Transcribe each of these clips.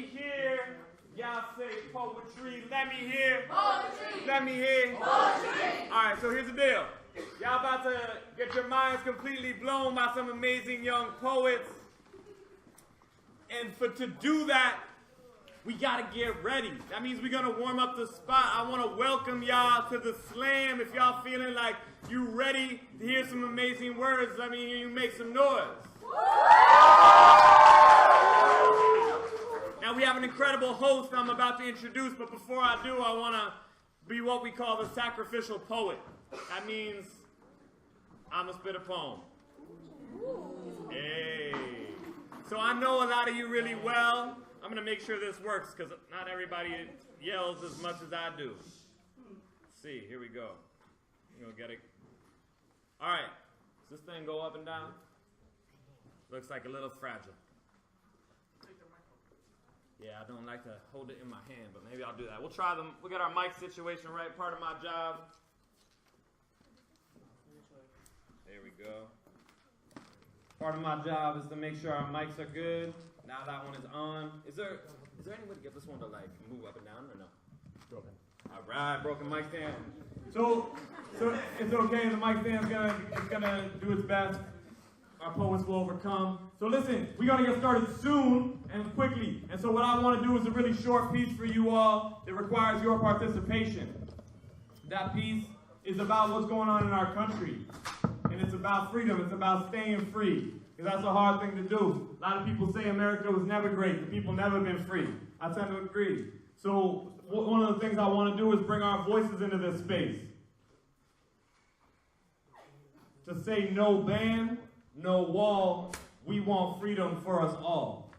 me hear. Y'all say poetry. Let me hear. Poetry. Let me hear. Poetry. All right, so here's the deal. Y'all about to get your minds completely blown by some amazing young poets. And to do that, we gotta get ready. That means we're gonna warm up the spot. I wanna welcome y'all to the slam. If y'all feeling like you ready to hear some amazing words, let me hear you make some noise. Now we have an incredible host I'm about to introduce, but before I do, I wanna be what we call the sacrificial poet. That means I'm gonna spit a poem. Hey. So I know a lot of you really well. I'm going to make sure this works because not everybody yells as much as I do. Let's see, here we go. You're going to get it. All right. Does this thing go up and down? Looks like a little fragile. Yeah, I don't like to hold it in my hand, but maybe I'll do that. We'll try them. We'll get our mic situation right. Part of my job. There we go. Part of my job is to make sure our mics are good. Now that one is on. Is there any way to get this one to like move up and down or no? Broken. All right, broken mic stand. So it's okay. The mic stand's gonna do its best. Our poets will overcome. So listen, we're gonna get started soon and quickly. And so what I want to do is a really short piece for you all that requires your participation. That piece is about what's going on in our country. And it's about freedom. It's about staying free. Because that's a hard thing to do. A lot of people say America was never great. The people never been free. I tend to agree. So one of the things I want to do is bring our voices into this space. To say no ban, no wall. We want freedom for us all.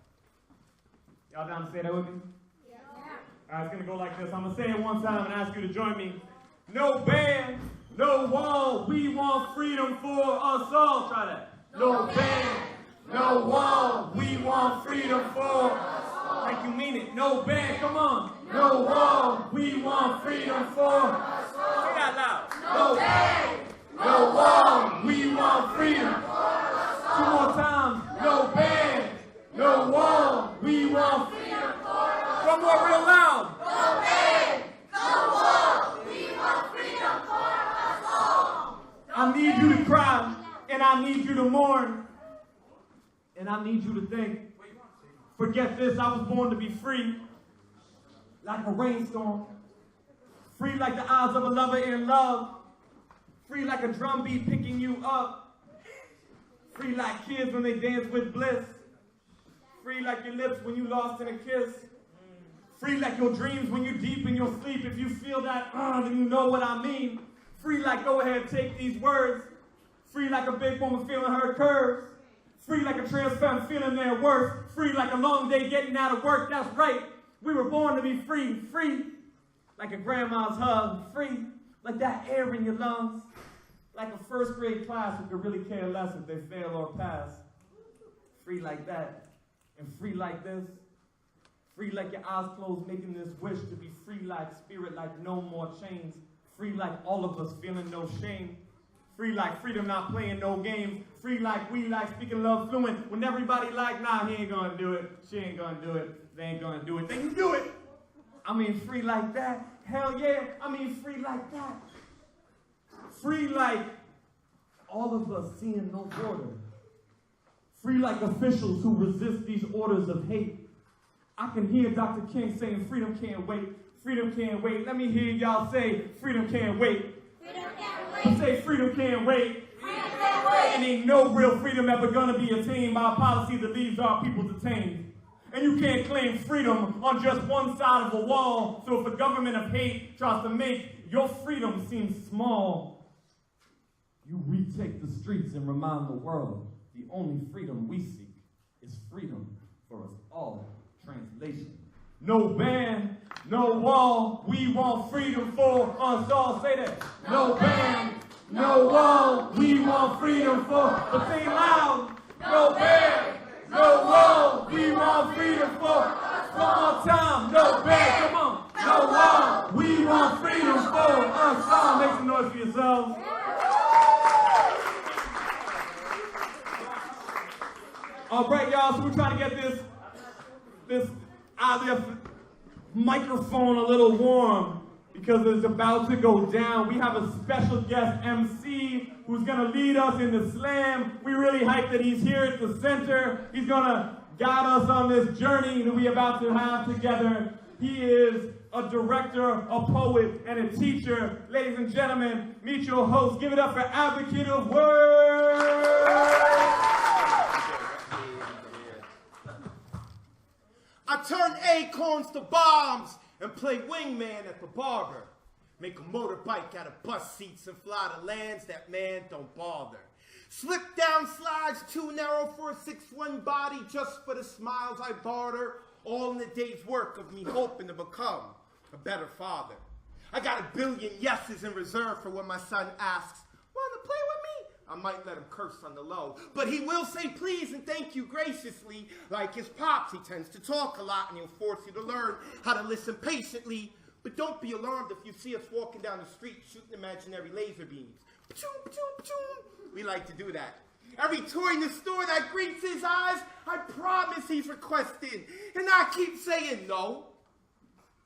Y'all down to say that with me? Yeah. All right, it's going to go like this. I'm going to say it one time and ask you to join me. No ban. No wall, we want freedom for us all. Try that. No ban, no wall, we want freedom for us all. Like you mean it. No ban, come on. No wall, we want freedom for us all. Say that loud. No ban, no wall, we want freedom for us all. Two more times. No ban, no wall, we want freedom for us all. One more real loud. No ban, no wall, we want freedom for us all. I need you to cry, and I need you to mourn, and I need you to think. Forget this, I was born to be free, like a rainstorm, free like the eyes of a lover in love, free like a drum beat picking you up, free like kids when they dance with bliss, free like your lips when you lost in a kiss, free like your dreams when you're deep in your sleep. If you feel that, then you know what I mean. Free like, go ahead, take these words. Free like a big woman feeling her curves. Free like a trans femme feeling their worth. Free like a long day getting out of work. That's right. We were born to be free. Free like a grandma's hug. Free like that air in your lungs. Like a first grade class who could really care less if they fail or pass. Free like that. And free like this. Free like your eyes closed, making this wish to be free like spirit, like no more chains. Free like all of us, feeling no shame. Free like freedom, not playing no games. Free like we like speaking love fluent. When everybody like, nah, he ain't gonna do it. She ain't gonna do it. They ain't gonna do it. They can do it. I mean, free like that. Hell yeah. I mean, free like that. Free like all of us seeing no border. Free like officials who resist these orders of hate. I can hear Dr. King saying freedom can't wait. Freedom can't wait. Let me hear y'all say freedom can't wait. Freedom can't wait. Say freedom can't wait. Freedom can't wait. And ain't no real freedom ever gonna be attained by a policy that leaves our people detained. And you can't claim freedom on just one side of a wall. So if a government of hate tries to make your freedom seem small, you retake the streets and remind the world the only freedom we seek is freedom for us all. Translation. No ban, no wall, we want freedom for us all. Say that. No ban, no wall, we want freedom for. But say loud. No ban, no wall, we want freedom for. One more time. No ban, come on. No wall, we want freedom for us all. Make some noise for yourselves. All right, y'all, so we're trying to get this the microphone a little warm because it's about to go down. We have a special guest MC who's gonna lead us in the slam. We really hype that he's here at the center. He's gonna guide us on this journey that we're about to have together. He is a director, a poet, and a teacher. Ladies and gentlemen, meet your host. Give it up for advocate of Wordz. I turn acorns to bombs and play wingman at the barber. Make a motorbike out of bus seats and fly to lands that man don't bother. Slip down slides too narrow for a 6'1" body just for the smiles I barter. All in the day's work of me hoping to become a better father. I got a billion yeses in reserve for when my son asks, "Wanna play with me?" I might let him curse on the low, but he will say please and thank you graciously. Like his pops, he tends to talk a lot and he'll force you to learn how to listen patiently. But don't be alarmed if you see us walking down the street shooting imaginary laser beams. Pachoom, pachoom, pachoom. We like to do that. Every toy in the store that greets his eyes, I promise he's requested. And I keep saying no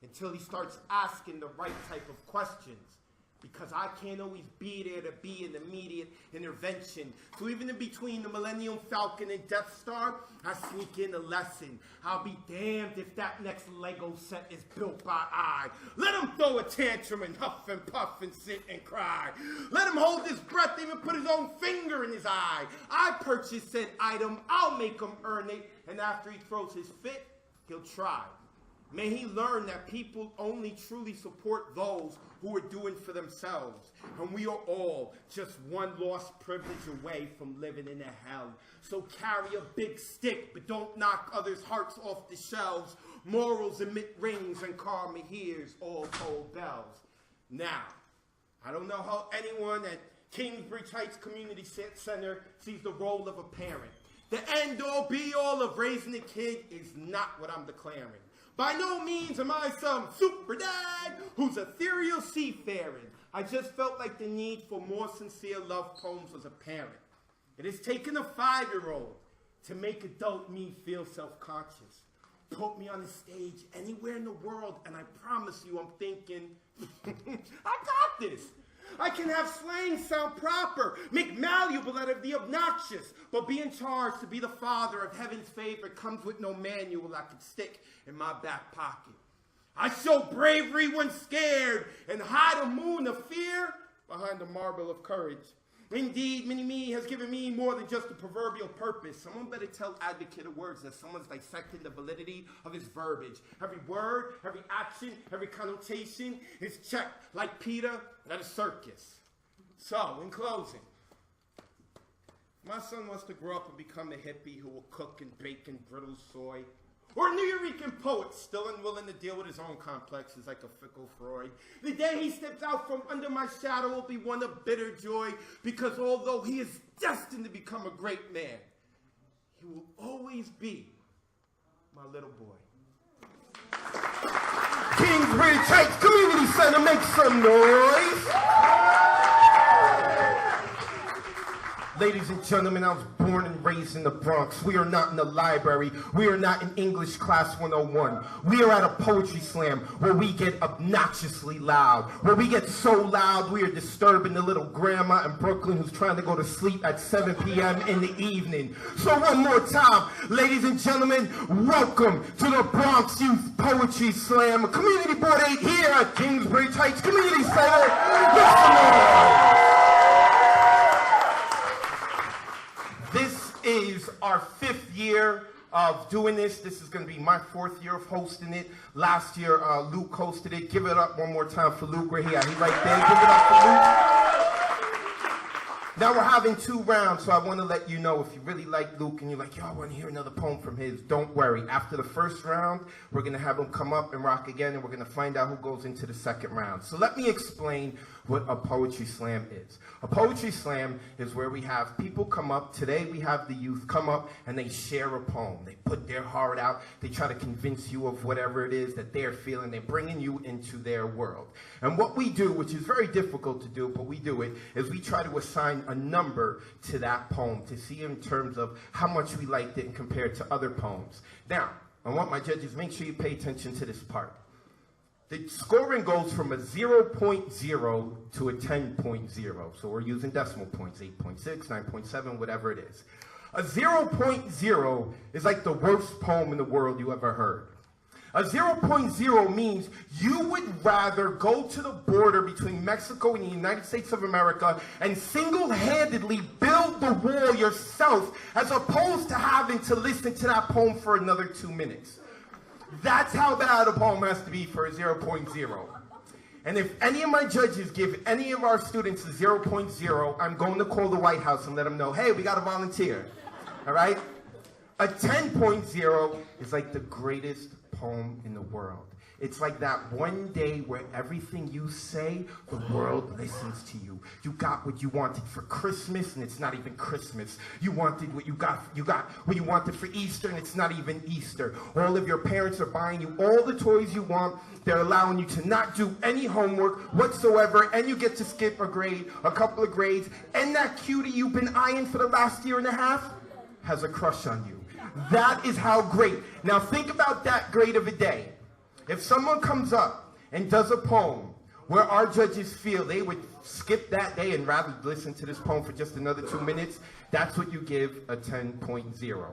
until he starts asking the right type of questions. Because I can't always be there to be an immediate intervention. So even in between the Millennium Falcon and Death Star, I sneak in a lesson. I'll be damned if that next Lego set is built by I. Let him throw a tantrum and huff and puff and sit and cry. Let him hold his breath, even put his own finger in his eye. I purchase said item, I'll make him earn it. And after he throws his fit, he'll try. May he learn that people only truly support those who are doing for themselves. And we are all just one lost privilege away from living in a hell. So carry a big stick, but don't knock others' hearts off the shelves. Morals emit rings and karma hears all toll bells. Now, I don't know how anyone at Kingsbridge Heights Community Center sees the role of a parent. The end-all, be-all of raising a kid is not what I'm declaring. By no means am I some super dad who's ethereal seafaring. I just felt like the need for more sincere love poems was apparent. It has taken a 5-year-old to make adult me feel self-conscious. Put me on the stage anywhere in the world and I promise you I'm thinking, I got this. I can have slang sound proper, make malleable out of the obnoxious, but being charged to be the father of heaven's favorite comes with no manual I could stick in my back pocket. I show bravery when scared and hide a moon of fear behind a marble of courage. Indeed, Mini-Me has given me more than just a proverbial purpose. Someone better tell advocate of Wordz that someone's dissecting the validity of his verbiage. Every word, every action, every connotation is checked like Peter at a circus. So, in closing, my son wants to grow up and become a hippie who will cook and bake and griddle soy. Or a Nuyorican poet still unwilling to deal with his own complexes like a fickle Freud. The day he steps out from under my shadow will be one of bitter joy, because although he is destined to become a great man, he will always be my little boy. Kingsbridge Heights Community Center, make some noise! Ladies and gentlemen, I was born and raised in the Bronx. We are not in the library. We are not in English class 101. We are at a poetry slam where we get obnoxiously loud. Where we get so loud we are disturbing the little grandma in Brooklyn who's trying to go to sleep at 7 p.m. in the evening. So one more time, ladies and gentlemen, welcome to the Bronx Youth Poetry Slam, Community Board 8 here at Kingsbridge Heights Community Center. Make some noise. This is our 5th year of doing this. This is going to be my 4th year of hosting it. Last year, Luke hosted it. Give it up one more time for Luke right here. He right there. Give it up for Luke. Now we're having 2 rounds, so I want to let you know if you really like Luke and you're like, yo, I want to hear another poem from his, don't worry. After the 1st round, we're going to have him come up and rock again, and we're going to find out who goes into the 2nd round. So let me explain what a poetry slam is. A poetry slam is where we have people come up. Today we have the youth come up and they share a poem. They put their heart out. They try to convince you of whatever it is that they're feeling. They're bringing you into their world. And what we do, which is very difficult to do, but we do it, is we try to assign a number to that poem to see in terms of how much we liked it and compared to other poems. Now, I want my judges, make sure you pay attention to this part. The scoring goes from a 0.0 to a 10.0. So we're using decimal points, 8.6, 9.7, whatever it is. A 0.0 is like the worst poem in the world you ever heard. A 0.0 means you would rather go to the border between Mexico and the United States of America and single-handedly build the wall yourself as opposed to having to listen to that poem for another 2 minutes. That's how bad a poem has to be for a 0.0. And if any of my judges give any of our students a 0.0, I'm going to call the White House and let them know, hey, we got a volunteer. All right? A 10.0 is like the greatest poem in the world. It's like that one day where everything you say, the world listens to you. You got what you wanted for Christmas, and it's not even Christmas. You wanted what you got what you wanted for Easter, and it's not even Easter. All of your parents are buying you all the toys you want. They're allowing you to not do any homework whatsoever, and you get to skip a grade, a couple of grades, and that cutie you've been eyeing for the last year and a half has a crush on you. That is how great. Now think about that great of a day. If someone comes up and does a poem where our judges feel they would skip that day and rather listen to this poem for just another 2 minutes, that's what you give a 10.0.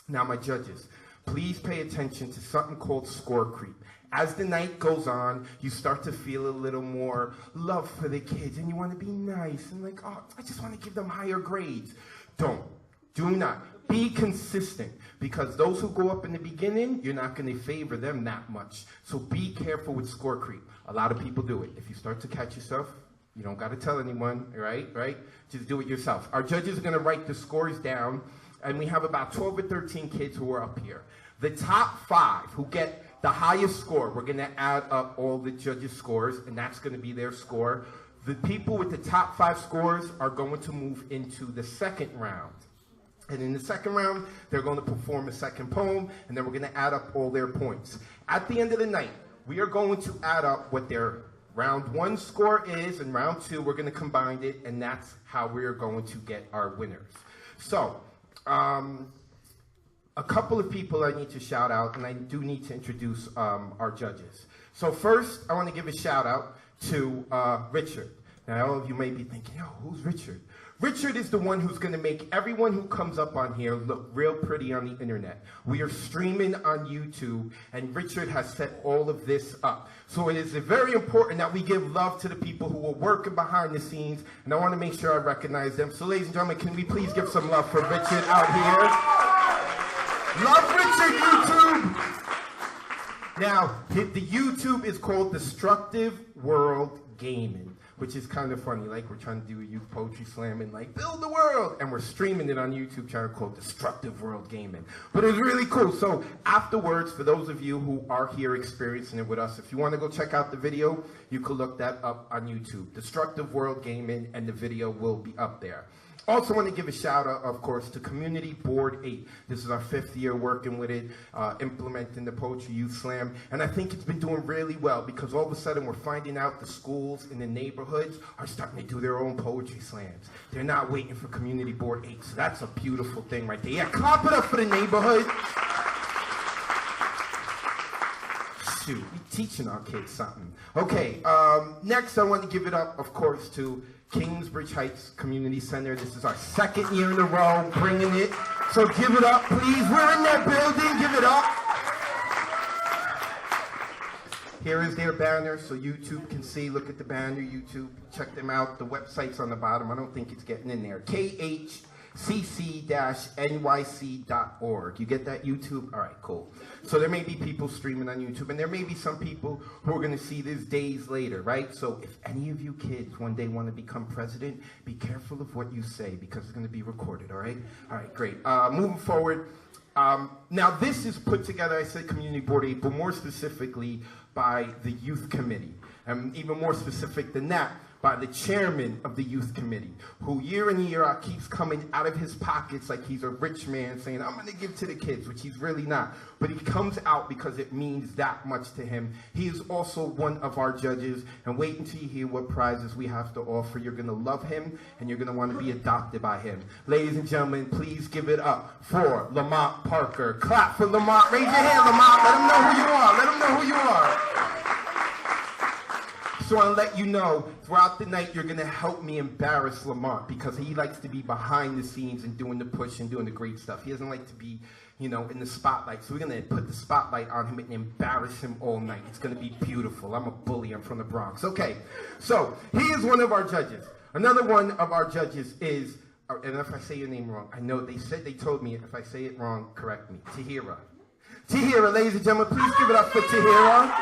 Now, my judges, please pay attention to something called score creep. As the night goes on, you start to feel a little more love for the kids, and you want to be nice and like, oh, I just want to give them higher grades. Do not. Be consistent, because those who go up in the beginning, you're not going to favor them that much. So be careful with score creep. A lot of people do it. If you start to catch yourself, you don't got to tell anyone, right? Just do it yourself. Our judges are going to write the scores down, and we have about 12 or 13 kids who are up here. The top 5 who get the highest score, we're going to add up all the judges' scores, and that's going to be their score. The people with the top 5 scores are going to move into the second round. And in the second round, they're going to perform a second poem, and then we're going to add up all their points. At the end of the night, we are going to add up what their round 1 score is, and round 2, we're going to combine it, and that's how we are going to get our winners. So, a couple of people I need to shout out, and I do need to introduce our judges. So first, I want to give a shout out to Richard. Now, all of you may be thinking, yo, who's Richard? Richard is the one who's going to make everyone who comes up on here look real pretty on the internet. We are streaming on YouTube, and Richard has set all of this up. So it is very important that we give love to the people who are working behind the scenes, and I want to make sure I recognize them. So ladies and gentlemen, can we please give some love for Richard out here? Love Richard, YouTube! Now, the YouTube is called Destructive World Gaming, which is kind of funny. Like, we're trying to do a youth poetry slam and like build the world, and we're streaming it on YouTube channel called Destructive World Gaming. But it's really cool. So afterwards, for those of you who are here experiencing it with us, if you want to go check out the video, you can look that up on YouTube. Destructive World Gaming, and the video will be up there. Also want to give a shout out, of course, to Community Board 8. This is our 5th year working with it, implementing the Poetry Youth Slam. And I think it's been doing really well, because all of a sudden we're finding out the schools in the neighborhoods are starting to do their own poetry slams. They're not waiting for Community Board 8. So that's a beautiful thing right there. Yeah, clap it up for the neighborhood. Shoot, we're teaching our kids something. Okay, next I want to give it up, of course, to Kingsbridge Heights Community Center. This is our 2nd year in a row bringing it. So give it up, please. We're in that building. Give it up. Here is their banner so YouTube can see. Look at the banner, YouTube. Check them out. The website's on the bottom. I don't think it's getting in there. KHCC-NYC.org. You get that, YouTube? All right, cool. So there may be people streaming on YouTube, and there may be some people who are going to see this days later, right? So if any of you kids one day want to become president, be careful of what you say, because it's going to be recorded, all right? All right, great. Moving forward. Now, this is put together, I said Community Board 8, but more specifically by the Youth Committee. And even more specific than that, by the chairman of the youth committee, who year in year out keeps coming out of his pockets like he's a rich man saying, I'm gonna give to the kids, which he's really not. But he comes out because it means that much to him. He is also one of our judges, and wait until you hear what prizes we have to offer. You're gonna love him, and you're gonna wanna be adopted by him. Ladies and gentlemen, please give it up for Lamont Parker. Clap for Lamont. Raise your hand, Lamont. Let him know who you are. Let him know who you are. So I'll let you know, throughout the night, you're going to help me embarrass Lamont because he likes to be behind the scenes and doing the push and doing the great stuff. He doesn't like to be, you know, in the spotlight. So we're going to put the spotlight on him and embarrass him all night. It's going to be beautiful. I'm a bully. I'm from the Bronx. Okay, so he is one of our judges. Another one of our judges is, and if I say your name wrong, I know they told me if I say it wrong, correct me. Tahira. Tahira, ladies and gentlemen, please give it up for Tahira.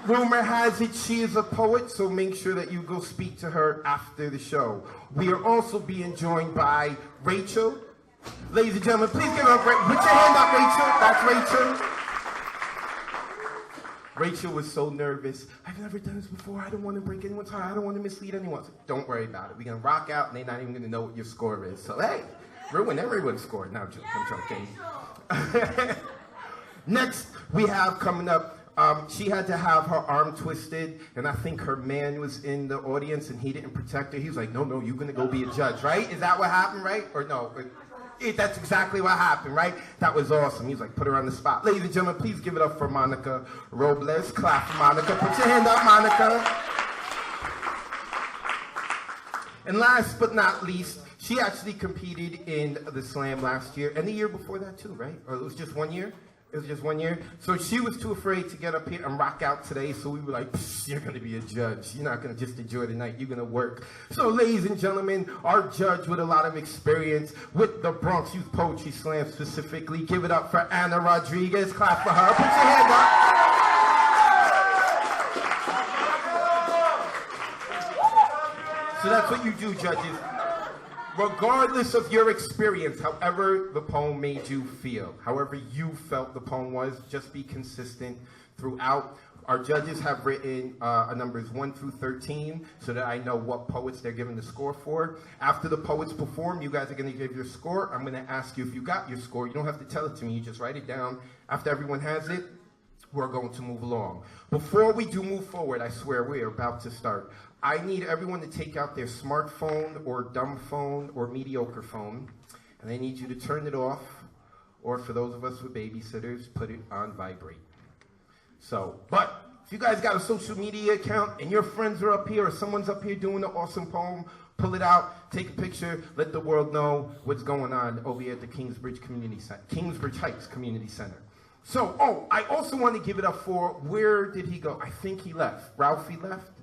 Rumor has it she is a poet, so make sure that you go speak to her after the show. We are also being joined by Rachel. Ladies and gentlemen, please give her put your hand up, Rachel. That's Rachel. Rachel was so nervous. I've never done this before. I don't want to break anyone's heart. I don't want to mislead anyone. So don't worry about it. We're going to rock out, and they're not even going to know what your score is. So, hey, ruin everyone's score. No, I'm joking. Next, we have coming up, she had to have her arm twisted, and I think her man was in the audience, and he didn't protect her. He was like, no, you're going to go be a judge, right? Is that what happened, right? Or no? That's exactly what happened, right? That was awesome. He was like, put her on the spot. Ladies and gentlemen, please give it up for Monica Robles. Clap for Monica. Put your hand up, Monica. And last but not least, she actually competed in the Slam last year, and the year before that too, right? Or it was just 1 year? It was just 1 year. So she was too afraid to get up here and rock out today. So we were like, you're going to be a judge. You're not going to just enjoy the night. You're going to work. So ladies and gentlemen, our judge with a lot of experience with the Bronx Youth Poetry Slam specifically. Give it up for Anna Rodriguez. Clap for her. Put your hand up. So that's what you do, judges. Regardless of your experience, however the poem made you feel, however you felt the poem was, just be consistent throughout. Our judges have written numbers 1 through 13 so that I know what poets they're giving the score for. After the poets perform, you guys are going to give your score. I'm going to ask you if you got your score. You don't have to tell it to me. You just write it down. After everyone has it, we're going to move along. Before we do move forward, I swear we are about to start. I need everyone to take out their smartphone or dumb phone or mediocre phone, and I need you to turn it off, or for those of us with babysitters, put it on vibrate. So, but if you guys got a social media account and your friends are up here or someone's up here doing an awesome poem, pull it out, take a picture, let the world know what's going on over here at the Kingsbridge Heights Community Center. So, I also want to give it up for, where did he go? I think he left. Ralphie left?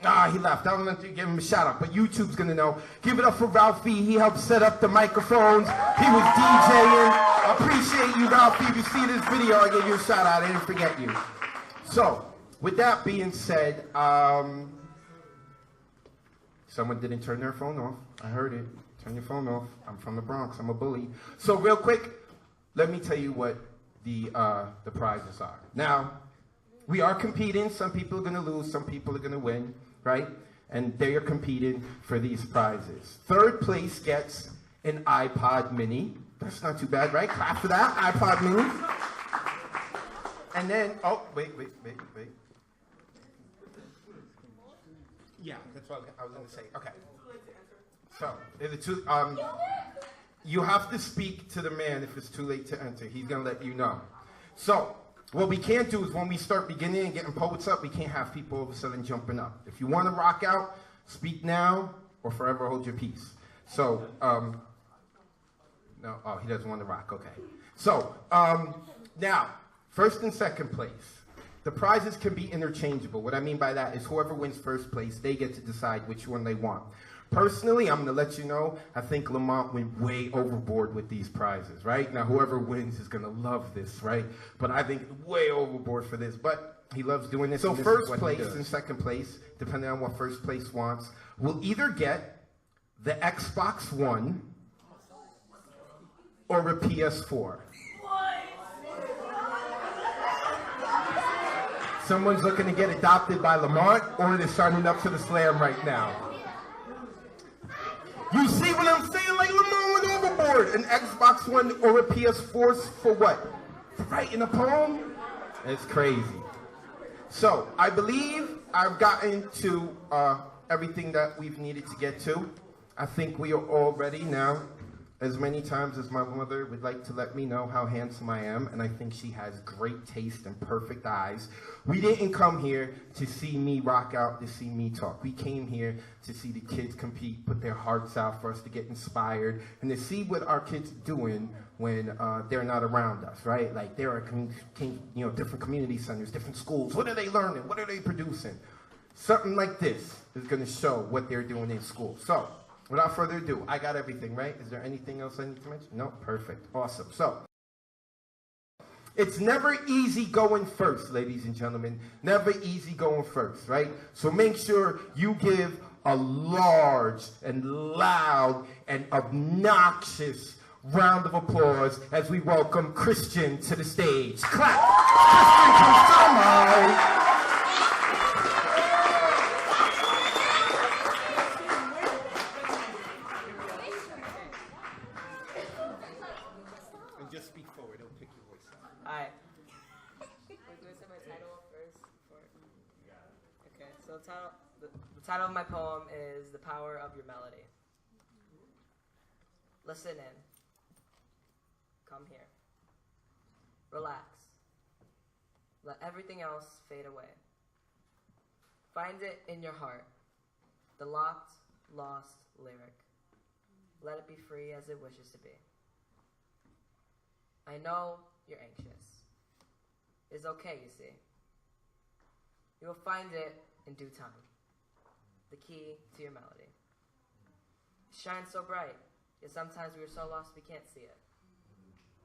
He left. I don't want to give him a shout out, but YouTube's gonna know. Give it up for Ralphie. He helped set up the microphones. He was DJing. Appreciate you, Ralphie. If you see this video, I give you a shout out. I didn't forget you. So, with that being said, someone didn't turn their phone off. I heard it. Turn your phone off. I'm from the Bronx. I'm a bully. So, real quick, let me tell you what the prizes are. Now, we are competing. Some people are going to lose. Some people are going to win, right? And they are competing for these prizes. Third place gets an iPod mini. That's not too bad, right? Clap for that, iPod mini. And then, wait. Yeah, that's what I was going to say. Okay. So, there's a two, you have to speak to the man if it's too late to enter. He's going to let you know. So, what we can't do is when we start beginning and getting poets up, we can't have people all of a sudden jumping up. If you want to rock out, speak now or forever hold your peace. So, no, he doesn't want to rock, okay. So, now, first and second place. The prizes can be interchangeable. What I mean by that is whoever wins first place, they get to decide which one they want. Personally, I'm going to let you know, I think Lamont went way overboard with these prizes, right? Now, whoever wins is going to love this, right? But I think way overboard for this. But he loves doing this. So first place and second place, depending on what first place wants, will either get the Xbox One or a PS4. Someone's looking to get adopted by Lamont, or they're signing up to the slam right now. You see what I'm saying? Like Lamont went overboard. An Xbox One or a PS4 for what? For writing a poem? It's crazy. So, I believe I've gotten to everything that we've needed to get to. I think we are all ready now. As many times as my mother would like to let me know how handsome I am, and I think she has great taste and perfect eyes. We didn't come here to see me rock out, to see me talk. We came here to see the kids compete, put their hearts out for us to get inspired, and to see what our kids are doing when they're not around us, right? Like there are different community centers, different schools. What are they learning? What are they producing? Something like this is going to show what they're doing in school. So, without further ado, I got everything, right? Is there anything else I need to mention? No? Perfect. Awesome. So, it's never easy going first, ladies and gentlemen. Never easy going first, right? So make sure you give a large and loud and obnoxious round of applause as we welcome Christian to the stage. Clap! Christian Consumo! The title of my poem is The Power of Your Melody. Listen in. Come here. Relax. Let everything else fade away. Find it in your heart. The locked, lost lyric. Let it be free as it wishes to be. I know you're anxious. It's okay, you see. You will find it in due time. The key to your melody. It shines so bright, yet sometimes we are so lost we can't see it.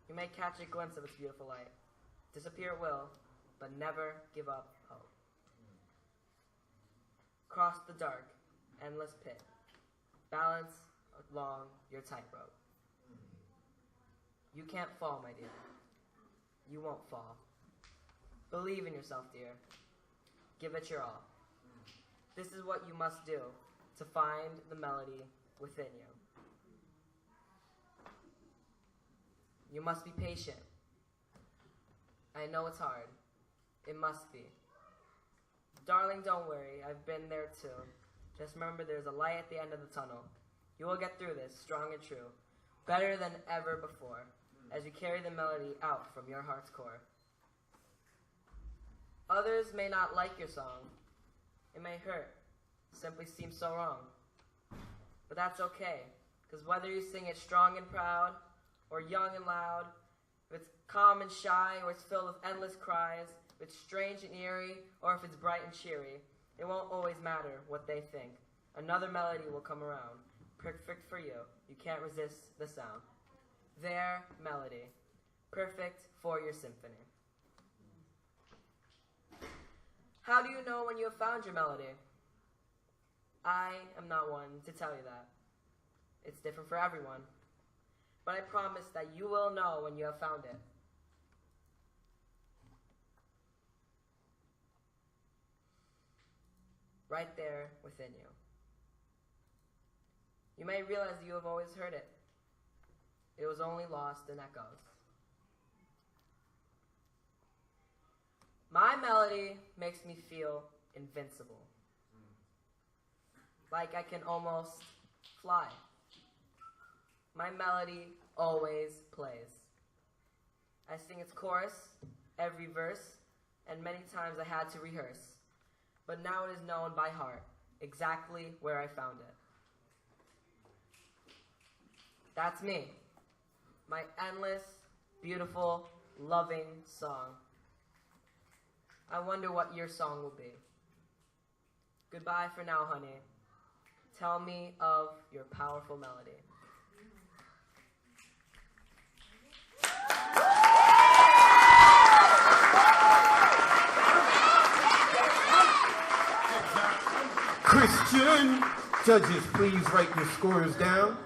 You may catch a glimpse of its beautiful light. Disappear it will, but never give up hope. Cross the dark, endless pit. Balance along your tightrope. You can't fall, my dear. You won't fall. Believe in yourself, dear. Give it your all. This is what you must do to find the melody within you. You must be patient. I know it's hard. It must be. Darling, don't worry. I've been there too. Just remember there's a light at the end of the tunnel. You will get through this, strong and true, better than ever before, as you carry the melody out from your heart's core. Others may not like your song. It may hurt, simply seems so wrong. But that's okay, because whether you sing it strong and proud, or young and loud, if it's calm and shy, or it's filled with endless cries, if it's strange and eerie, or if it's bright and cheery, it won't always matter what they think. Another melody will come around, perfect for you. You can't resist the sound. Their melody, perfect for your symphony. How do you know when you have found your melody? I am not one to tell you that. It's different for everyone. But I promise that you will know when you have found it. Right there within you. You may realize you have always heard it. It was only lost in echoes. My melody makes me feel invincible. Like I can almost fly. My melody always plays. I sing its chorus, every verse, and many times I had to rehearse. But now it is known by heart, exactly where I found it. That's me. My endless, beautiful, loving song. I wonder what your song will be. Goodbye for now, honey. Tell me of your powerful melody. Christian, judges, please write your scores down.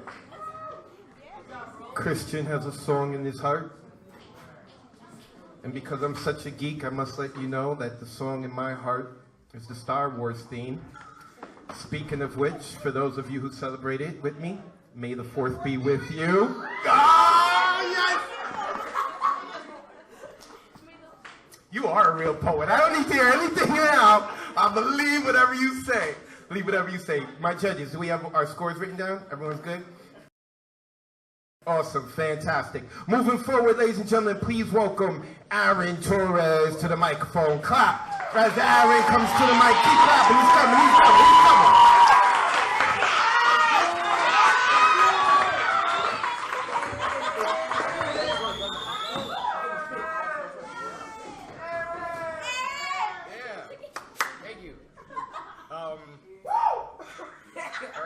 Christian has a song in his heart. And because I'm such a geek, I must let you know that the song in my heart is the Star Wars theme. Speaking of which, for those of you who celebrate it with me, may the 4th be with you. Oh, yes! You are a real poet. I don't need to hear anything now. I believe whatever you say. Believe whatever you say. My judges, do we have our scores written down? Everyone's good? Awesome, fantastic. Moving forward, ladies and gentlemen, please welcome Aaron Torres to the microphone. Clap as Aaron comes to the mic. Keep clapping. He's coming. He's coming. He's coming. Thank you. All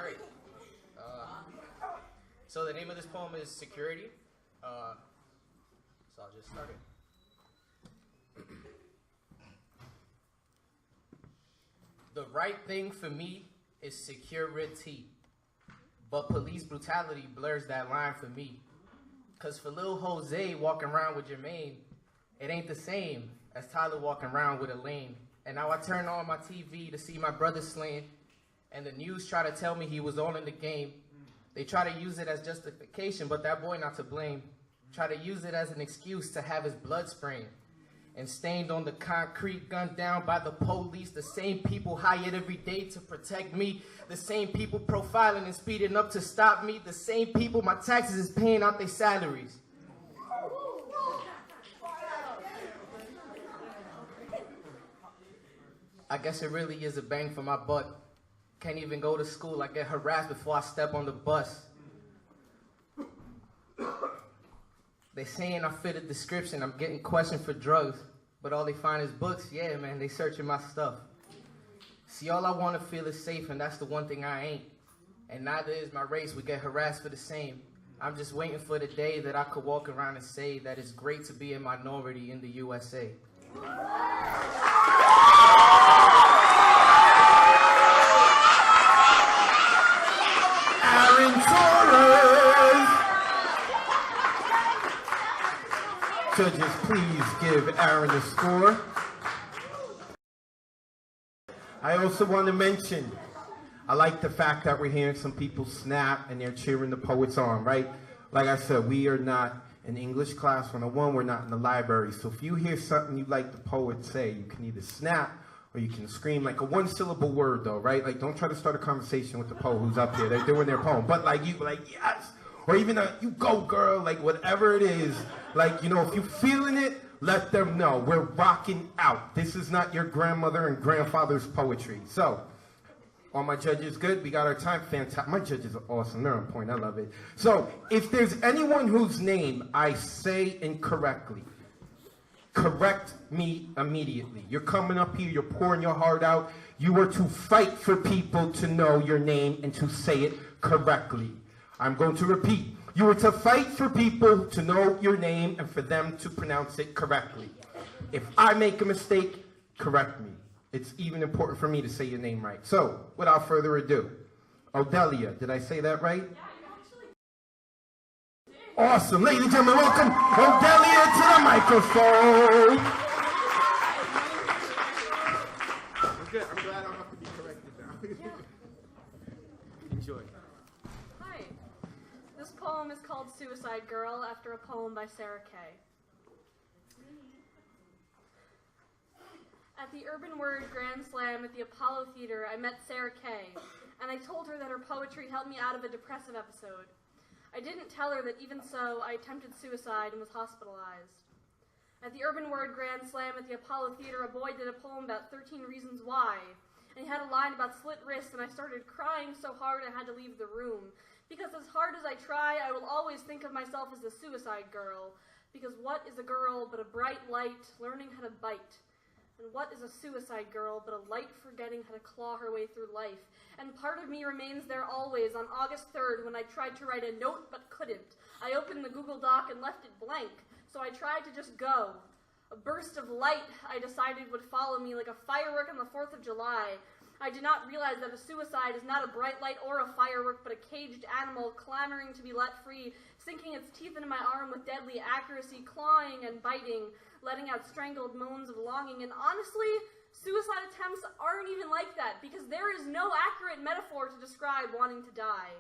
right. So the name of this poem is Security. So I'll just start it. The right thing for me is security, but police brutality blurs that line for me. Cause for Lil Jose walking around with Jermaine, it ain't the same as Tyler walking around with Elaine. And now I turn on my TV to see my brother slain, and the news try to tell me he was all in the game. They try to use it as justification, but that boy not to blame. Try to use it as an excuse to have his blood sprained and stained on the concrete, gunned down by the police. The same people hired every day to protect me. The same people profiling and speeding up to stop me. The same people my taxes is paying out their salaries. I guess it really is a bang for my butt. Can't even go to school. I get harassed before I step on the bus. They saying I fit a description. I'm getting questioned for drugs, but all they find is books. Yeah, man, they searching my stuff. See, all I want to feel is safe, and that's the one thing I ain't. And neither is my race. We get harassed for the same. I'm just waiting for the day that I could walk around and say that it's great to be a minority in the USA. Aaron Torres. Judges, please give Aaron a score. I also want to mention, I like the fact that we're hearing some people snap and they're cheering the poets on, right? Like I said, we are not in English class 101, we're not in the library. So if you hear something you like the poet say, you can either snap or you can scream like a one-syllable word though, right? Like don't try to start a conversation with the poet who's up here. They're doing their poem. But like you like, yes, or even a you go girl, like whatever it is. Like, you know, if you're feeling it, let them know. We're rocking out. This is not your grandmother and grandfather's poetry. So, all my judges good? We got our time. Fantastic. My judges are awesome. They're on point. I love it. So, if there's anyone whose name I say incorrectly, correct me immediately. You're coming up here. You're pouring your heart out. You are to fight for people to know your name and to say it correctly. I'm going to repeat. You are to fight for people to know your name and for them to pronounce it correctly. If I make a mistake, correct me. It's even important for me to say your name right. So, without further ado, Odelia, did I say that right? Yeah, you actually did. Awesome. Ladies and gentlemen, welcome Odelia to the microphone. I'm good. I'm glad I don't have to be corrected now. Enjoy. Hi. This poem is called Suicide Girl, after a poem by Sarah Kay. At the Urban Word Grand Slam at the Apollo Theater, I met Sarah Kay, and I told her that her poetry helped me out of a depressive episode. I didn't tell her that even so, I attempted suicide and was hospitalized. At the Urban Word Grand Slam at the Apollo Theater, a boy did a poem about 13 reasons why, and he had a line about slit wrists, and I started crying so hard I had to leave the room. Because as hard as I try, I will always think of myself as the suicide girl. Because what is a girl but a bright light learning how to bite? And what is a suicide girl but a light forgetting how to claw her way through life? And part of me remains there always on August 3rd when I tried to write a note but couldn't. I opened the Google Doc and left it blank, so I tried to just go. A burst of light, I decided, would follow me like a firework on the 4th of July. I did not realize that a suicide is not a bright light or a firework, but a caged animal clamoring to be let free, sinking its teeth into my arm with deadly accuracy, clawing and biting, letting out strangled moans of longing. And honestly, suicide attempts aren't even like that, because there is no accurate metaphor to describe wanting to die.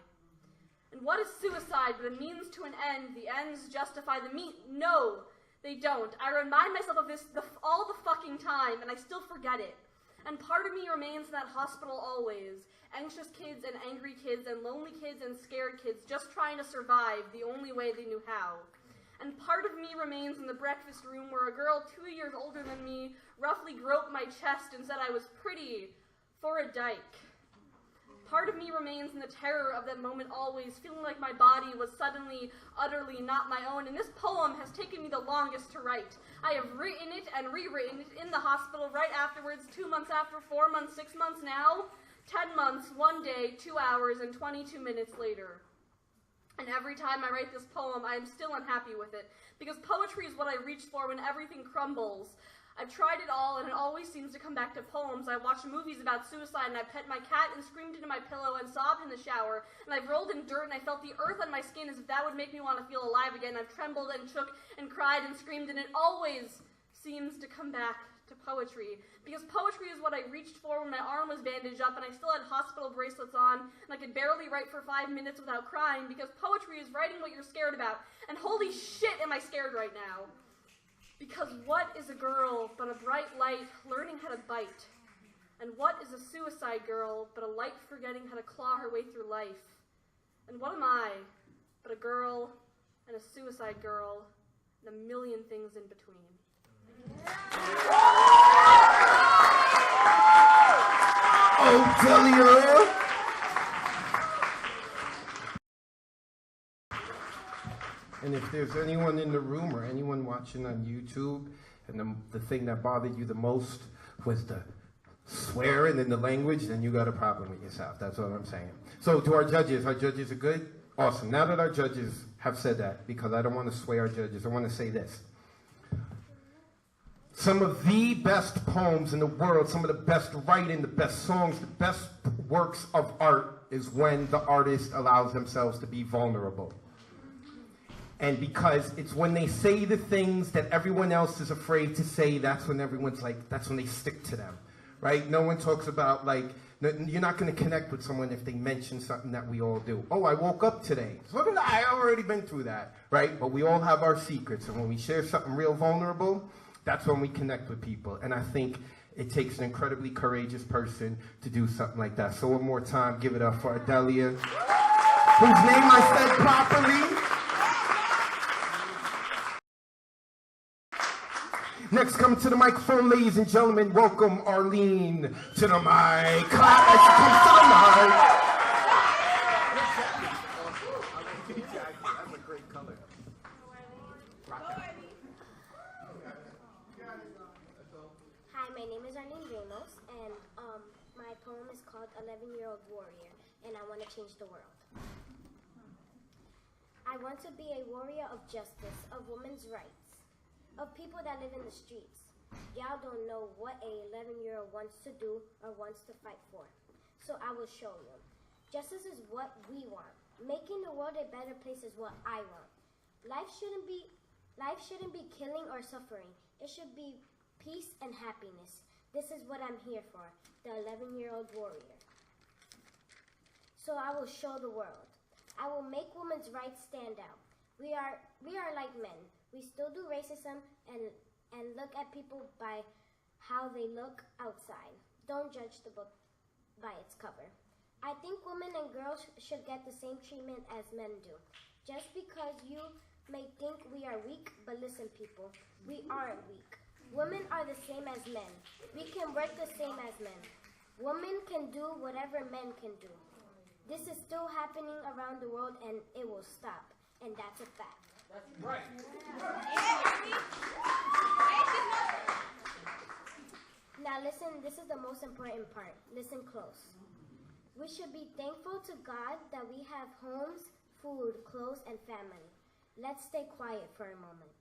And what is suicide but a means to an end? The ends justify the means? No, they don't. I remind myself of this all the fucking time, and I still forget it. And part of me remains in that hospital always. Anxious kids and angry kids and lonely kids and scared kids just trying to survive the only way they knew how. And part of me remains in the breakfast room where a girl 2 years older than me roughly groped my chest and said I was pretty for a dyke. Part of me remains in the terror of that moment always, feeling like my body was suddenly, utterly not my own. And this poem has taken me the longest to write. I have written it and rewritten it in the hospital right afterwards, 2 months after, 4 months, 6 months now, 10 months, 1 day, 2 hours, and 22 minutes later. And every time I write this poem, I am still unhappy with it, because poetry is what I reach for when everything crumbles. I've tried it all, and it always seems to come back to poems. I watched movies about suicide, and I pet my cat and screamed into my pillow and sobbed in the shower, and I've rolled in dirt, and I felt the earth on my skin as if that would make me want to feel alive again. I've trembled and shook and cried and screamed, and it always seems to come back to poetry, because poetry is what I reached for when my arm was bandaged up and I still had hospital bracelets on, and I could barely write for 5 minutes without crying, because poetry is writing what you're scared about, and holy shit am I scared right now. Because what is a girl but a bright light learning how to bite? And what is a suicide girl but a light forgetting how to claw her way through life? And what am I but a girl and a suicide girl and a million things in between? Oh, Delia! And if there's anyone in the room or anyone watching on YouTube, and the thing that bothered you the most was the swearing in the language, then you got a problem with yourself. That's what I'm saying. So to our judges are good? Awesome. Now that our judges have said that, because I don't want to sway our judges, I want to say this. Some of the best poems in the world, some of the best writing, the best songs, the best works of art is when the artist allows themselves to be vulnerable. And because it's when they say the things that everyone else is afraid to say, that's when everyone's like, that's when they stick to them, right? No one talks about, like, you're not going to connect with someone if they mention something that we all do. Oh, I woke up today. So did I. I've already been through that, right? But we all have our secrets. And when we share something real vulnerable, that's when we connect with people. And I think it takes an incredibly courageous person to do something like that. So one more time, give it up for Adelia, whose name I said properly. Next, come to the microphone, ladies and gentlemen. Welcome Arlene to the mic. Clap as she comes to the mic. That's a great color. Hi, my name is Arlene Ramos, and my poem is called 11-Year-Old Warrior, and I want to change the world. I want to be a warrior of justice, of women's rights, of people that live in the streets. Y'all don't know what a 11-year-old wants to do or wants to fight for. So I will show you. Justice is what we want. Making the world a better place is what I want. Life shouldn't be killing or suffering. It should be peace and happiness. This is what I'm here for, the 11-year-old warrior. So I will show the world. I will make women's rights stand out. We are like men. We still do racism and look at people by how they look outside. Don't judge the book by its cover. I think women and girls should get the same treatment as men do. Just because you may think we are weak, but listen people, we aren't weak. Women are the same as men. We can work the same as men. Women can do whatever men can do. This is still happening around the world and it will stop. And that's a fact. That's right. Now listen, this is the most important part. Listen close. We should be thankful to God that we have homes, food, clothes, and family. Let's stay quiet for a moment.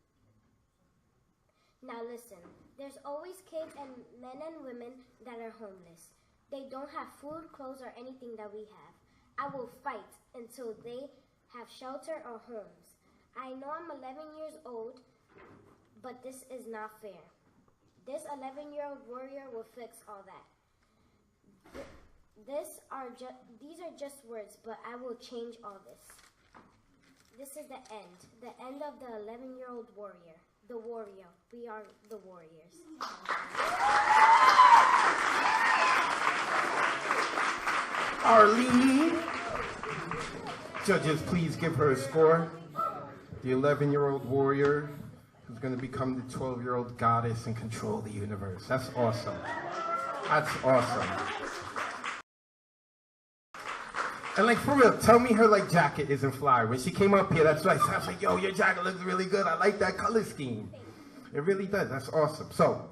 Now listen, there's always kids and men and women that are homeless. They don't have food, clothes, or anything that we have. I will fight until they have shelter or homes. I know I'm 11 years old, but this is not fair. This 11-year-old warrior will fix all that. These are just words, but I will change all this. This is the end of the 11-year-old warrior. The warrior. We are the warriors. Arlene. Judges, please give her a score. The 11-year-old warrior who's going to become the 12-year-old goddess and control the universe. That's awesome. That's awesome. And like, for real, tell me her like jacket isn't fly. When she came up here, that's why I was like, yo, your jacket looks really good. I like that color scheme. It really does. That's awesome. So,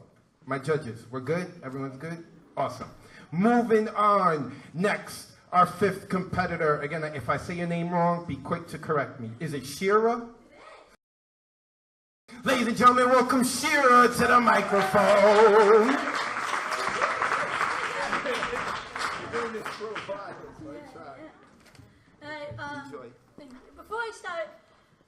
my judges, we're good? Everyone's good? Awesome. Moving on. Next, our fifth competitor. Again, if I say your name wrong, be quick to correct me. Is it Shira? Ladies and gentlemen, welcome Shira to the microphone. Before I start,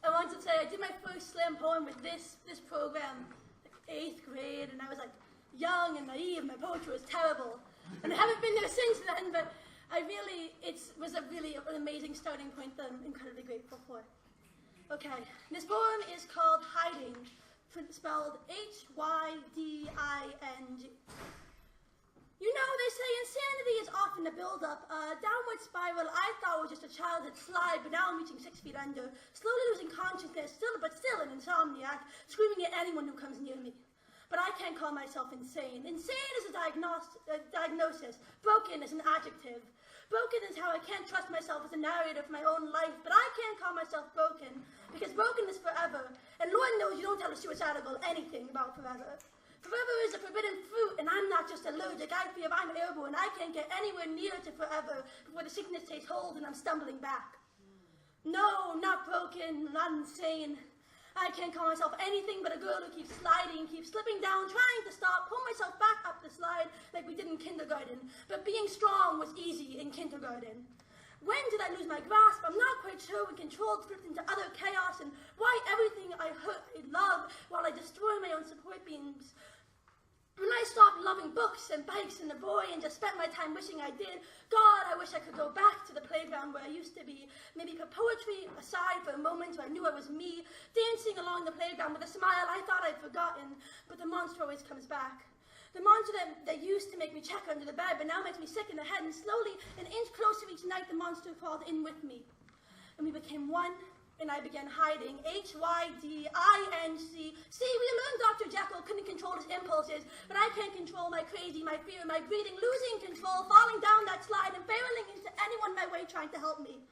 I want to say I did my first slam poem with this program, like 8th grade, and I was like young and naive. My poetry was terrible, and I haven't been there since then. But it was a really an amazing starting point that I'm incredibly grateful for. Okay, this poem is called Hiding, spelled Hyding. You know, they say insanity is often a build-up, a downward spiral I thought was just a childhood slide, but now I'm reaching 6 feet under, slowly losing consciousness, still an insomniac, screaming at anyone who comes near me. But I can't call myself insane. Insane is a diagnosis. Broken is an adjective. Broken is how I can't trust myself as a narrator for my own life, but I can't call myself broken, because broken is forever. And Lord knows you don't tell a suicidal girl anything about forever. Forever is a forbidden fruit, and I'm not just allergic. I fear I'm airborne. I can't get anywhere near to forever before the sickness takes hold and I'm stumbling back. No, not broken, not insane. I can't call myself anything but a girl who keeps sliding, keeps slipping down, trying to stop, pull myself back up the slide like we did in kindergarten. But being strong was easy in kindergarten. When did I lose my grasp? I'm not quite sure when control slipped into utter chaos, and why everything I hurt I love while I destroy my own support beams. When I stopped loving books and bikes and the boy and just spent my time wishing I did, God, I wish I could go back to the playground where I used to be. Maybe put poetry aside for a moment so I knew I was me, dancing along the playground with a smile I thought I'd forgotten, but the monster always comes back. The monster that used to make me check under the bed, but now makes me sick in the head, and slowly, an inch closer each night, the monster crawled in with me. And we became one, and I began hiding. Hyding. See, we learned Dr. Jekyll couldn't control his impulses, but I can't control my crazy, my fear, my breathing, losing control, falling down that slide, and barreling into anyone in my way trying to help me.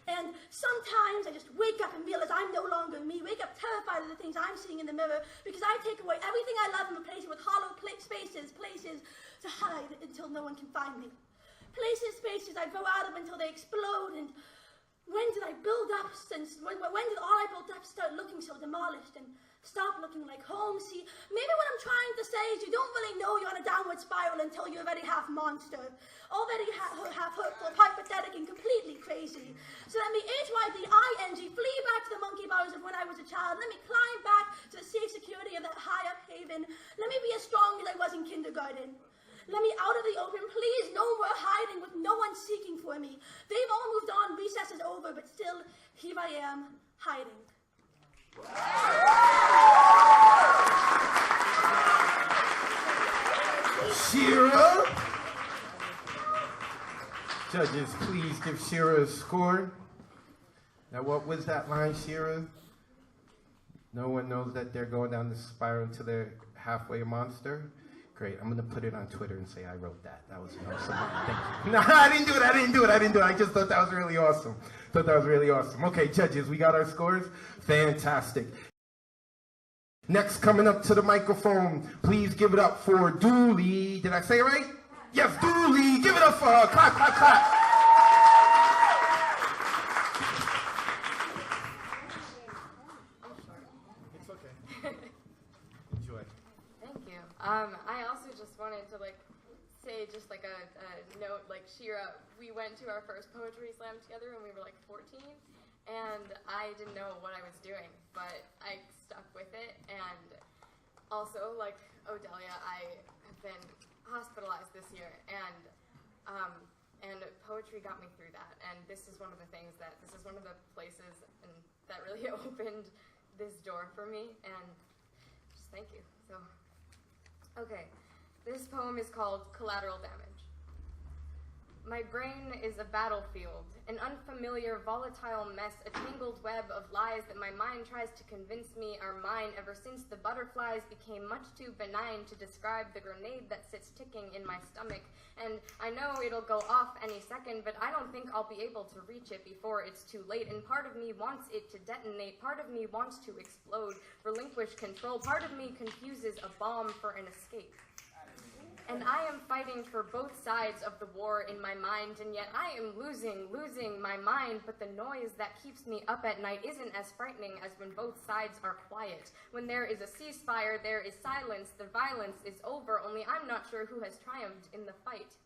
And sometimes I just wake up and realize I'm no longer me, wake up terrified of the things I'm seeing in the mirror, because I take away everything I love and replace it with hollow spaces to hide until no one can find me. Spaces I grow out of until they explode. And when did I build up when did all I built up start looking so demolished and stop looking like home? See, maybe what I'm trying to say is you don't really know you're on a downward spiral until you're already half monster, already half hurtful, part pathetic, and completely crazy. So let me Hyding, flee back to the monkey bars of when I was a child. Let me climb back to the safe security of that high up haven. Let me be as strong as I was in kindergarten. Let me out of the open, please. No more hiding with no one seeking for me. They've all moved on, recess is over, but still, here I am, hiding. Shira. Judges, please give Shira a score. Now, what was that line, Shira? No one knows that they're going down the spiral until they're halfway a monster. Great. I'm going to put it on Twitter and say I wrote that. That was awesome. Thank you. No, I didn't do it. I just thought that was really awesome. Okay, judges, we got our scores? Fantastic. Next, coming up to the microphone, please give it up for Dooley. Did I say it right? Yes, Dooley. Give it up for her. Clap, clap, clap. It's okay. Enjoy. Thank you. I also just wanted to say just like a note, like Shira, we went to our first poetry slam together when we were like 14, and I didn't know what I was doing, but I stuck with it. And also, like Odelia, I have been hospitalized this year, and poetry got me through that. And this is one of the places that really opened this door for me, and just thank you. So, okay. This poem is called Collateral Damage. My brain is a battlefield, an unfamiliar, volatile mess, a tangled web of lies that my mind tries to convince me are mine ever since the butterflies became much too benign to describe the grenade that sits ticking in my stomach. And I know it'll go off any second, but I don't think I'll be able to reach it before it's too late. And part of me wants it to detonate, part of me wants to explode, relinquish control, part of me confuses a bomb for an escape. And I am fighting for both sides of the war in my mind, and yet I am losing my mind, but the noise that keeps me up at night isn't as frightening as when both sides are quiet. When there is a ceasefire, there is silence, the violence is over, only I'm not sure who has triumphed in the fight.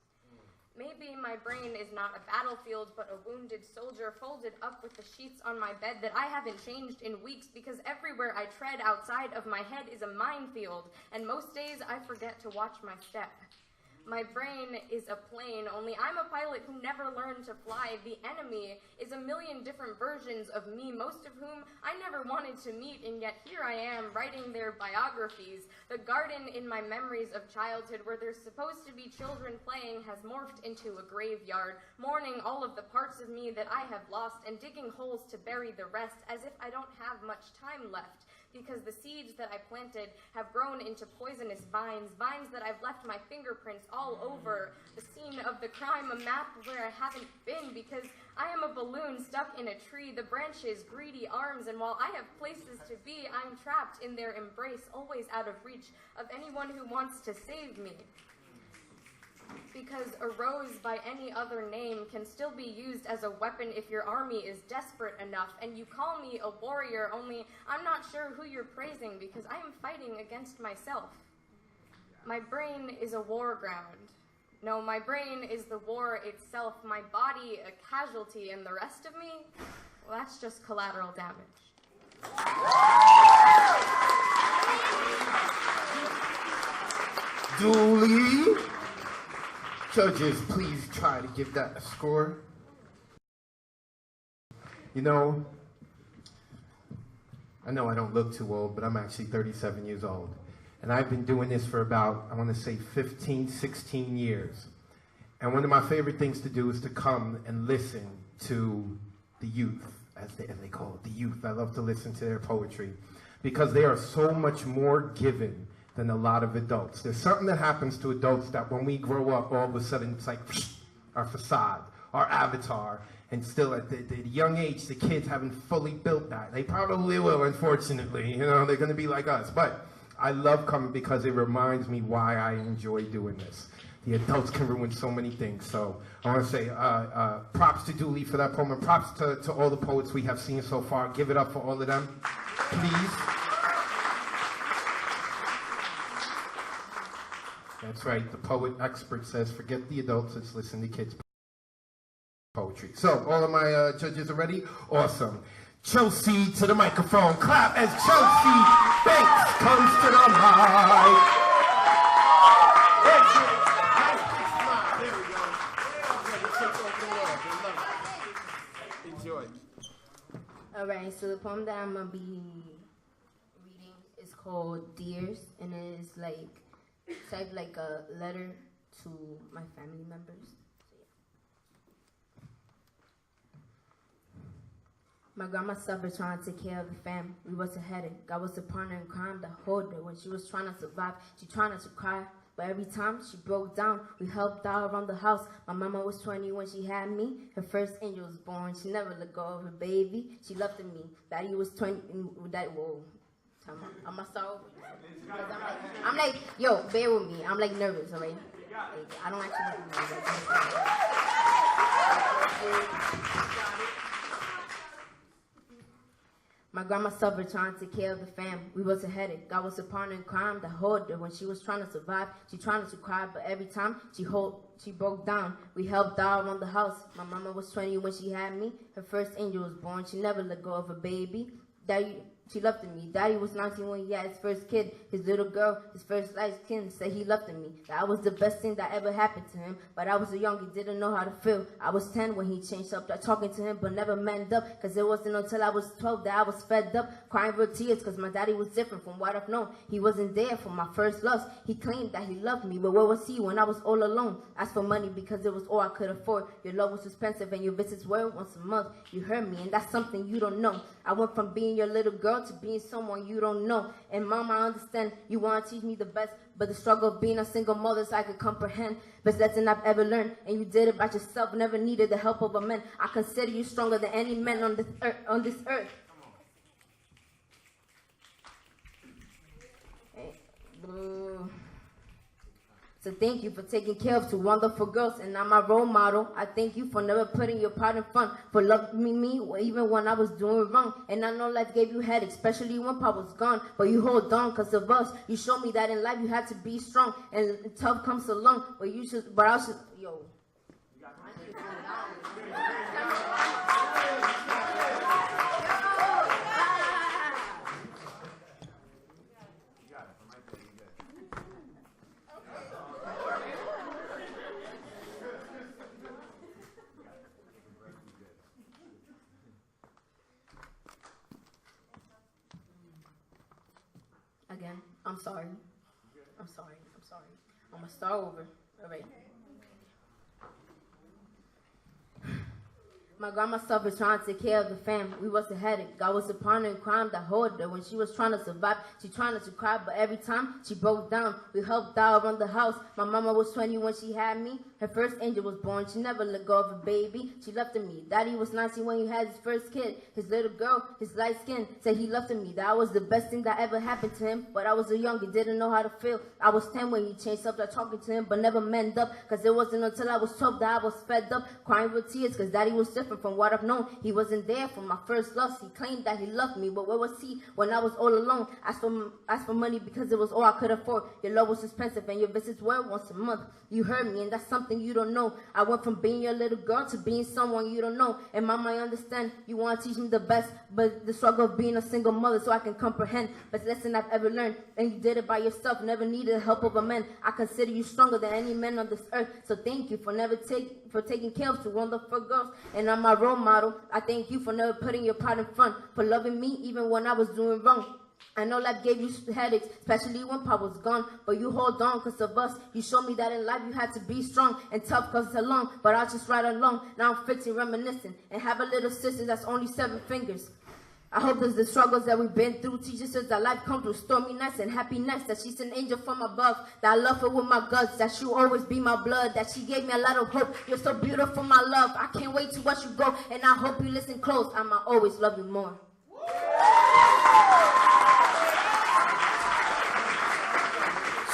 Maybe my brain is not a battlefield, but a wounded soldier folded up with the sheets on my bed that I haven't changed in weeks, because everywhere I tread outside of my head is a minefield, and most days I forget to watch my step. My brain is a plane, only I'm a pilot who never learned to fly. The enemy is a million different versions of me, most of whom I never wanted to meet, and yet here I am writing their biographies. The garden in my memories of childhood where there's supposed to be children playing has morphed into a graveyard, mourning all of the parts of me that I have lost and digging holes to bury the rest, as if I don't have much time left. Because the seeds that I planted have grown into poisonous vines, vines that I've left my fingerprints all over, the scene of the crime, a map where I haven't been, because I am a balloon stuck in a tree, the branches, greedy arms, and while I have places to be, I'm trapped in their embrace, always out of reach of anyone who wants to save me. Because a rose by any other name can still be used as a weapon if your army is desperate enough, and you call me a warrior, only I'm not sure who you're praising because I am fighting against myself. My brain is a war ground. No, my brain is the war itself, my body a casualty, and the rest of me, well, that's just collateral damage. Dooley. Judges, please try to give that a score. You know I don't look too old, but I'm actually 37 years old. And I've been doing this for about, I want to say 15, 16 years. And one of my favorite things to do is to come and listen to the youth, as they call it, the youth. I love to listen to their poetry because they are so much more given than a lot of adults. There's something that happens to adults that when we grow up, all of a sudden it's like our facade, our avatar, and still at the young age, the kids haven't fully built that. They probably will, unfortunately. They're gonna be like us. But I love coming because it reminds me why I enjoy doing this. The adults can ruin so many things. So I wanna say props to Dooley for that poem, and props to all the poets we have seen so far. Give it up for all of them, please. That's right, the poet expert says, forget the adults, let's listen to kids' poetry. So, all of my judges are ready? Awesome. Chelsea to the microphone. Clap as Chelsea Banks comes to the mic. There we go. Enjoy. All right, so the poem that I'm going to be reading is called Dears, and it is type like a letter to my family members. So, yeah. My grandma suffered trying to take care of the family. We was a headache. God was a partner in crime that hold her when she was trying to survive. She trying not to cry, but every time she broke down, we helped out around the house. My mama was 20 when she had me. Her first angel was born. She never let go of her baby. She loved me. Daddy was 20. Whoa. I'm gonna start over. I'm like, yo, bear with me. I'm like nervous, alright? I don't actually do nervous. My grandma suffered trying to take care of the fam. We was a headache. God was a partner in crime that hold her when she was trying to survive. She trying not to cry, but every time she broke down. We helped out around the house. My mama was 20 when she had me. Her first angel was born. She never let go of her baby. Daddy, she loved me. Daddy was 19 when he had his first kid. His little girl, his first light skin, said he loved me. That was the best thing that ever happened to him. But I was a young, he didn't know how to feel. I was 10 when he changed up, talking to him, but never manned up. Cause it wasn't until I was 12 that I was fed up, crying for tears, cause my daddy was different from what I've known. He wasn't there for my first lust. He claimed that he loved me, but where was he when I was all alone? Asked for money because it was all I could afford. Your love was expensive and your visits were once a month. You heard me, and that's something you don't know. I went from being your little girl to being someone you don't know. And mom, I understand you want to teach me the best, but the struggle of being a single mother so I could comprehend. Best lesson I've ever learned, and you did it by yourself, never needed the help of a man. I consider you stronger than any man on this earth. So thank you for taking care of two wonderful girls, and I'm my role model. I thank you for never putting your part in front, for loving me even when I was doing wrong. And I know life gave you headaches, especially when Pop was gone, but you hold on because of us. You showed me that in life you had to be strong, and tough comes along, but I should, yo. Again, I'm sorry. I'm sorry. I'm gonna start over. All right. My grandma suffered trying to take care of the fam. We was a headache. God was a partner in crime that hold her when she was trying to survive. She trying not to cry, but every time she broke down, we helped out around the house. My mama was 20 when she had me. Her first angel was born. She never let go of her baby. She loved me. Daddy was 19 when he had his first kid. His little girl, his light skin, said he loved me. That was the best thing that ever happened to him. But I was a young, he didn't know how to feel. I was 10 when he changed up, talking to him, but never manned up. Cause it wasn't until I was 12 that I was fed up, crying for tears, cause daddy was different from what I've known. He wasn't there for my first lust. He claimed that he loved me, but where was he when I was all alone? Asked for money because it was all I could afford. Your love was expensive and your visits were once a month. You heard me, and that's something you don't know. I went from being your little girl to being someone you don't know. And mama, I understand you want to teach me the best, but the struggle of being a single mother so I can comprehend. Best lesson I've ever learned, and you did it by yourself, never needed the help of a man. I consider you stronger than any man on this earth. So thank you for taking care of two wonderful girls, and I'm my role model. I thank you for never putting your part in front, for loving me even when I was doing wrong. I know life gave you headaches, especially when Pop was gone, but you hold on because of us. You showed me that in life you had to be strong and tough because it's along, but I'll just ride along. Now I'm fixing, reminiscing, and have a little sister that's only 7 fingers. I hope that the struggles that we've been through teaches us that life comes through stormy nights and happy nights, that she's an angel from above, that I love her with my guts, that she'll always be my blood, that she gave me a lot of hope. You're so beautiful, my love. I can't wait to watch you go, and I hope you listen close. I'ma always love you more.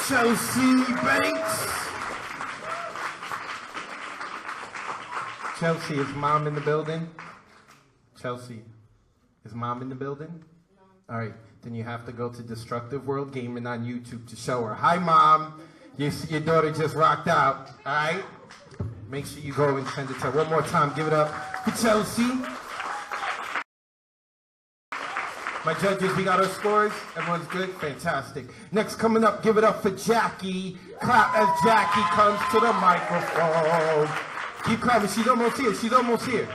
Chelsea Banks. Chelsea, is mom in the building? Chelsea, is mom in the building? No. All right, then you have to go to Destructive World Gaming on YouTube to show her. Hi, Mom. Your daughter just rocked out. All right? Make sure you go and send it to her. One more time, give it up for Chelsea. My judges, we got our scores. Everyone's good? Fantastic. Next, coming up, give it up for Jackie. Clap as Jackie comes to the microphone. Keep clapping. She's almost here. She's almost here.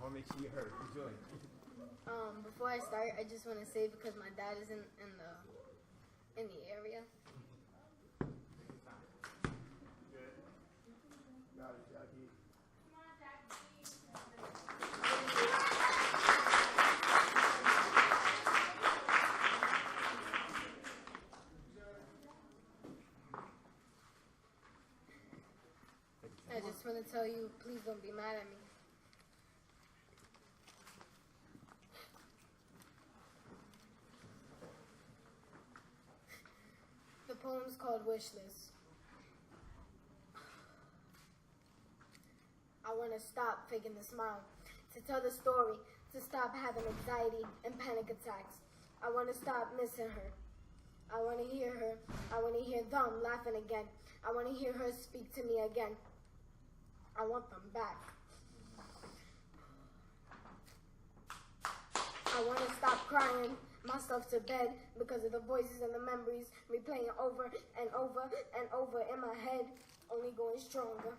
I'll make sure you heard. Enjoy. Before I start, I just want to say, because my dad is in the area. I just want to tell you, please don't be mad at me. The poem's called Wishless. I want to stop faking the smile, to tell the story, to stop having anxiety and panic attacks. I want to stop missing her. I want to hear her. I want to hear them laughing again. I want to hear her speak to me again. I want them back. I want to stop crying myself to bed because of the voices and the memories replaying over and over and over in my head, only going stronger.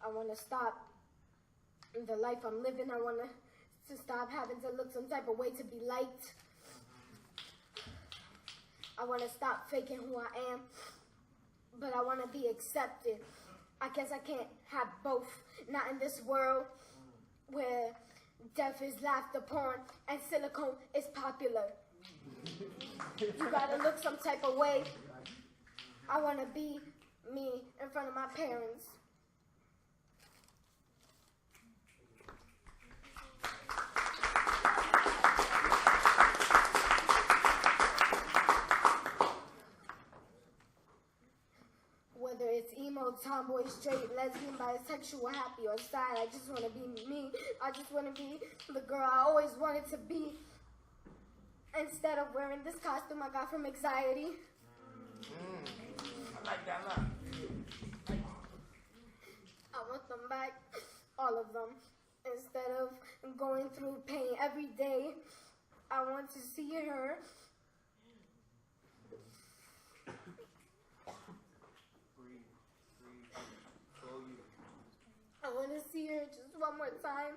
I want to stop the life I'm living. I want to stop having to look some type of way to be liked. I want to stop faking who I am, but I want to be accepted. I guess I can't have both, not in this world where death is laughed upon and silicone is popular. You gotta look some type of way. I want to be me in front of my parents. Whether it's emo, tomboy, straight, lesbian, bisexual, happy or sad, I just want to be me. I just want to be the girl I always wanted to be. Instead of wearing this costume I got from anxiety. I like that a lot. I want them back, all of them. Instead of going through pain every day, I want to see her. I want to see her just one more time.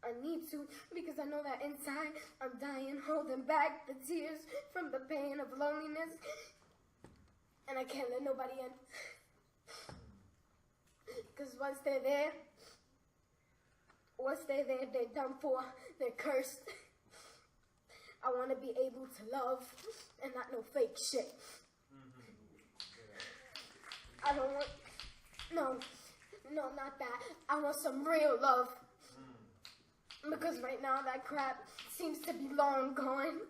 I need to, because I know that inside I'm dying, holding back the tears from the pain of loneliness, and I can't let nobody in. Because once they're there, they're done for, they're cursed. I want to be able to love and not no fake shit. I don't want, no, not that. I want some real love. Because right now that crap seems to be long gone.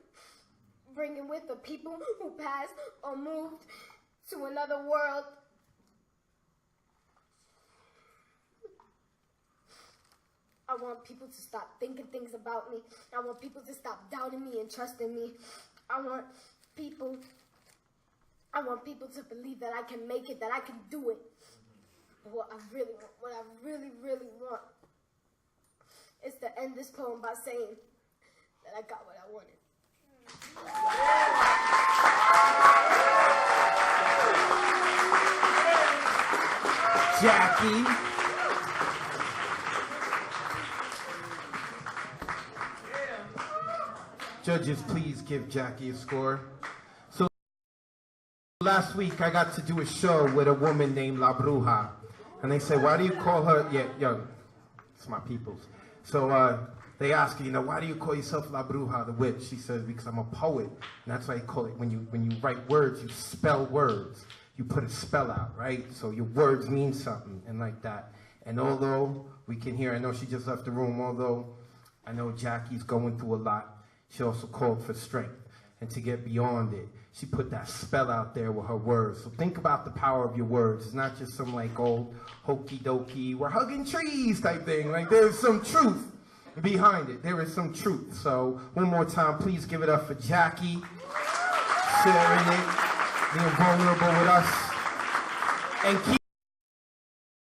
Bringing with the people who passed or moved to another world. I want people to stop thinking things about me. I want people to stop doubting me and trusting me. I want people to believe that I can make it, that I can do it. What I really want is to end this poem by saying that I got what I wanted. Jackie. Judges, please give Jackie a score. So last week I got to do a show with a woman named La Bruja. And they said, why do you call her, it's my people's. So they ask her, why do you call yourself La Bruja, the witch? She says, because I'm a poet. And that's why they call it, when you write words, you spell words. You put a spell out, right? So your words mean something and like that. And although we can hear, I know she just left the room, although I know Jackie's going through a lot, she also called for strength and to get beyond it. She put that spell out there with her words. So think about the power of your words. It's not just some like old hokey dokey, we're hugging trees type thing. Like there's some truth behind it. There is some truth. So one more time, please give it up for Jackie, sharing it, being vulnerable with us. And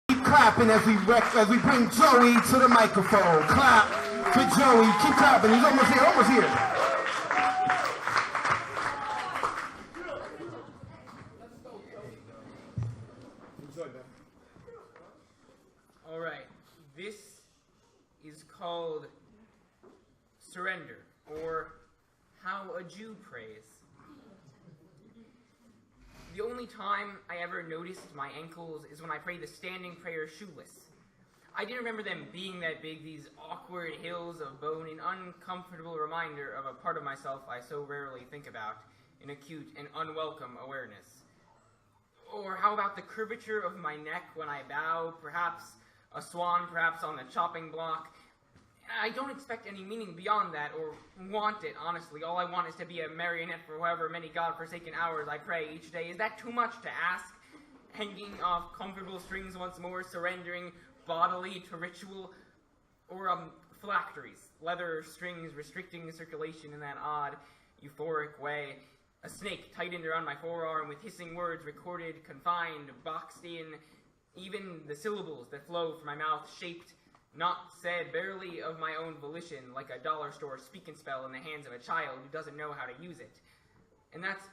keep clapping as we bring Joey to the microphone. Clap for Joey. Keep clapping. He's almost here. Almost here. All right. This is called Surrender, or How a Jew Prays. The only time I ever noticed my ankles is when I pray the standing prayer shoeless. I didn't remember them being that big, these awkward hills of bone, an uncomfortable reminder of a part of myself I so rarely think about, an acute and unwelcome awareness. Or how about the curvature of my neck when I bow, perhaps a swan, perhaps on the chopping block, I don't expect any meaning beyond that, or want it, honestly. All I want is to be a marionette for however many God-forsaken hours I pray each day. Is that too much to ask? Hanging off comfortable strings once more, surrendering bodily to ritual, or phylacteries, leather strings restricting circulation in that odd, euphoric way. A snake tightened around my forearm with hissing words recorded, confined, boxed in, even the syllables that flow from my mouth shaped, not said, barely of my own volition, like a dollar store speak and spell in the hands of a child who doesn't know how to use it. And that's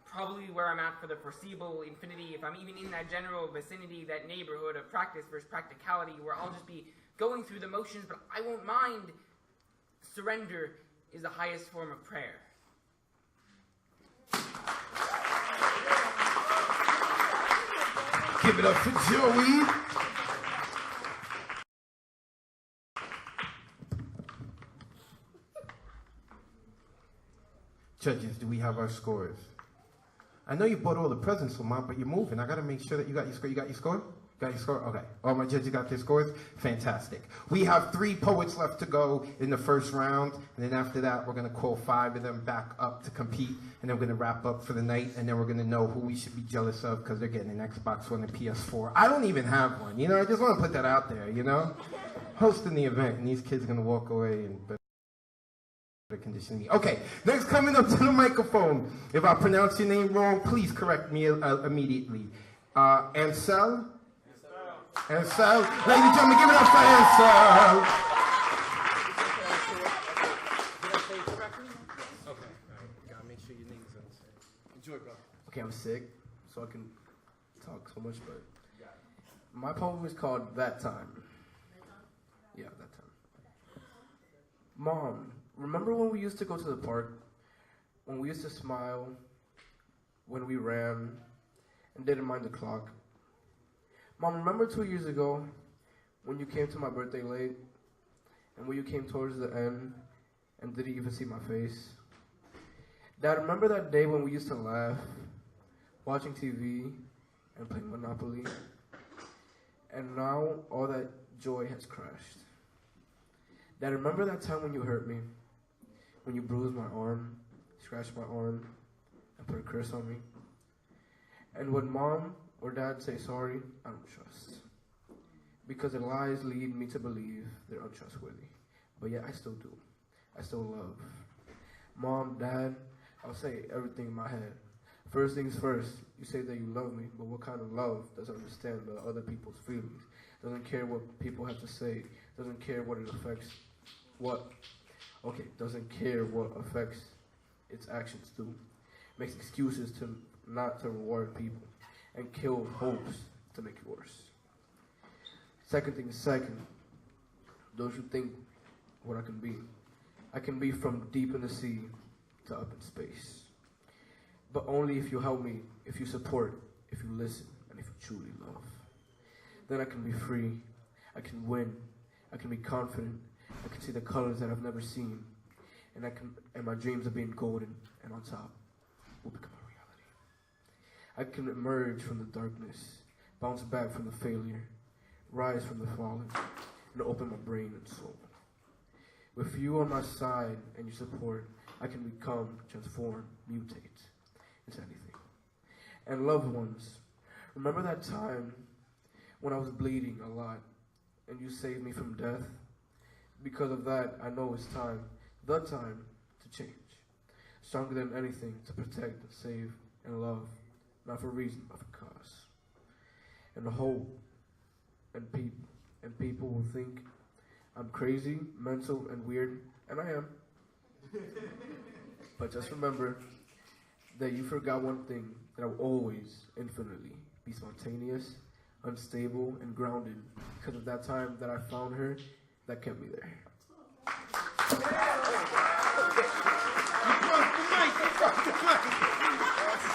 probably where I'm at for the foreseeable infinity, if I'm even in that general vicinity, that neighborhood of practice versus practicality, where I'll just be going through the motions, but I won't mind. Surrender is the highest form of prayer. Give it up for Joey. Judges, do we have our scores? I know you bought all the presents, Lamont, but you're moving. I gotta make sure that you got your score. You got your score? Got your score? Okay. All my judges got their scores? Fantastic. We have 3 poets left to go in the first round, and then after that, we're gonna call 5 of them back up to compete, and then we're gonna wrap up for the night, and then we're gonna know who we should be jealous of because they're getting an Xbox One and PS4. I don't even have one, you know? I just wanna put that out there, you know? Hosting the event, and these kids are gonna walk away and condition me. Okay, next coming up to the microphone. If I pronounce your name wrong, please correct me immediately. Ansel? Ansel? Ladies and gentlemen, give it up for Ansel. Did I say it correctly? Okay, all right. Gotta make sure your name's unsaid. Enjoy, brother. Okay, I'm sick, so I can talk so much, but my poem is called That Time. Yeah, That Time. Mom, remember when we used to go to the park? When we used to smile, when we ran, and didn't mind the clock? Mom, remember 2 years ago when you came to my birthday late, and when you came towards the end and didn't even see my face? Dad, remember that day when we used to laugh, watching TV and playing Monopoly? And now all that joy has crashed. Dad, remember that time when you hurt me? When you bruised my arm, scratched my arm, and put a curse on me? And when Mom or Dad say sorry, I don't trust. Because their lies lead me to believe they're untrustworthy. But yet I still do. I still love. Mom, Dad, I'll say everything in my head. First things first, you say that you love me, but what kind of love doesn't understand the other people's feelings? Doesn't care what people have to say. Doesn't care what it affects. Doesn't care what affects its actions do. Makes excuses to not to reward people and kill hopes to make it worse. Second thing is second, don't you think what I can be? I can be from deep in the sea to up in space. But only if you help me, if you support, if you listen, and if you truly love. Then I can be free, I can win, I can be confident, I can see the colors that I've never seen, and my dreams of being golden and on top will become a reality. I can emerge from the darkness, bounce back from the failure, rise from the fallen, and open my brain and soul. With you on my side and your support, I can become, transform, mutate into anything. And loved ones, remember that time when I was bleeding a lot and you saved me from death? Because of that, I know it's time, the time, to change. Stronger than anything, to protect and save and love, not for reason, but for cause. And hope, and people will think I'm crazy, mental, and weird, and I am. But just remember that you forgot one thing, that I will always, infinitely, be spontaneous, unstable, and grounded because of that time that I found her that kept me there.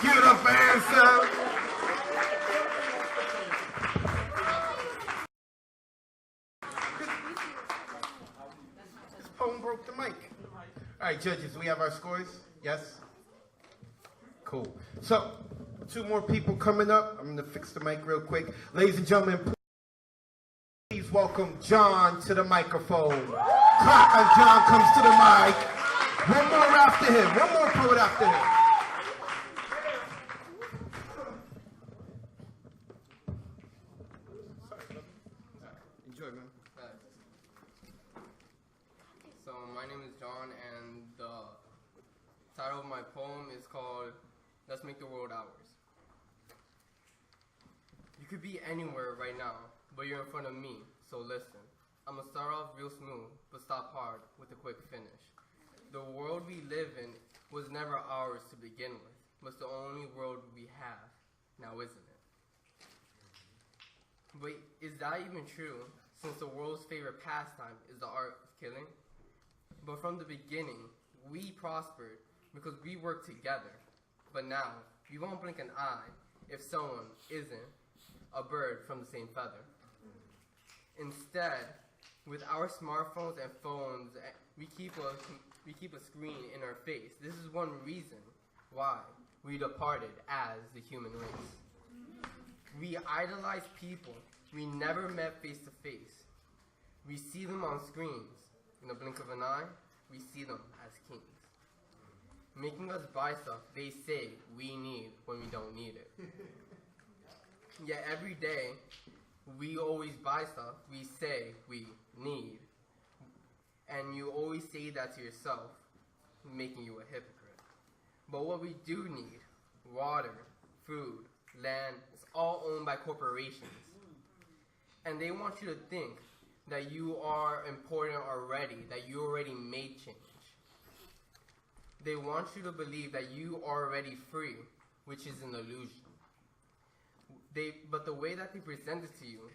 Give it up for Ansel. This poem broke the mic. All right, judges, we have our scores? Yes? Cool. So, 2 more people coming up. I'm going to fix the mic real quick. Ladies and gentlemen, please welcome John to the microphone. Clap as John comes to the mic. One more after him. One more poet after him. Enjoy, man. So my name is John, and the title of my poem is called "Let's Make the World Ours." You could be anywhere right now, but you're in front of me, so listen. I'm gonna start off real smooth, but stop hard with a quick finish. The world we live in was never ours to begin with, but it's the only world we have, now isn't it? But is that even true, since the world's favorite pastime is the art of killing? But from the beginning, we prospered because we worked together. But now, you won't blink an eye if someone isn't a bird from the same feather. Instead, with our smartphones and phones, we keep a screen in our face. This is one reason why we departed as the human race. We idolize people we never met face to face. We see them on screens. In the blink of an eye, we see them as kings. Making us buy stuff they say we need when we don't need it. Yet every day, we always buy stuff we say we need. And you always say that to yourself, making you a hypocrite. But what we do need, water, food, land, it's all owned by corporations. And they want you to think that you are important already, that you already made change. They want you to believe that you are already free, which is an illusion. But the way that they present it to you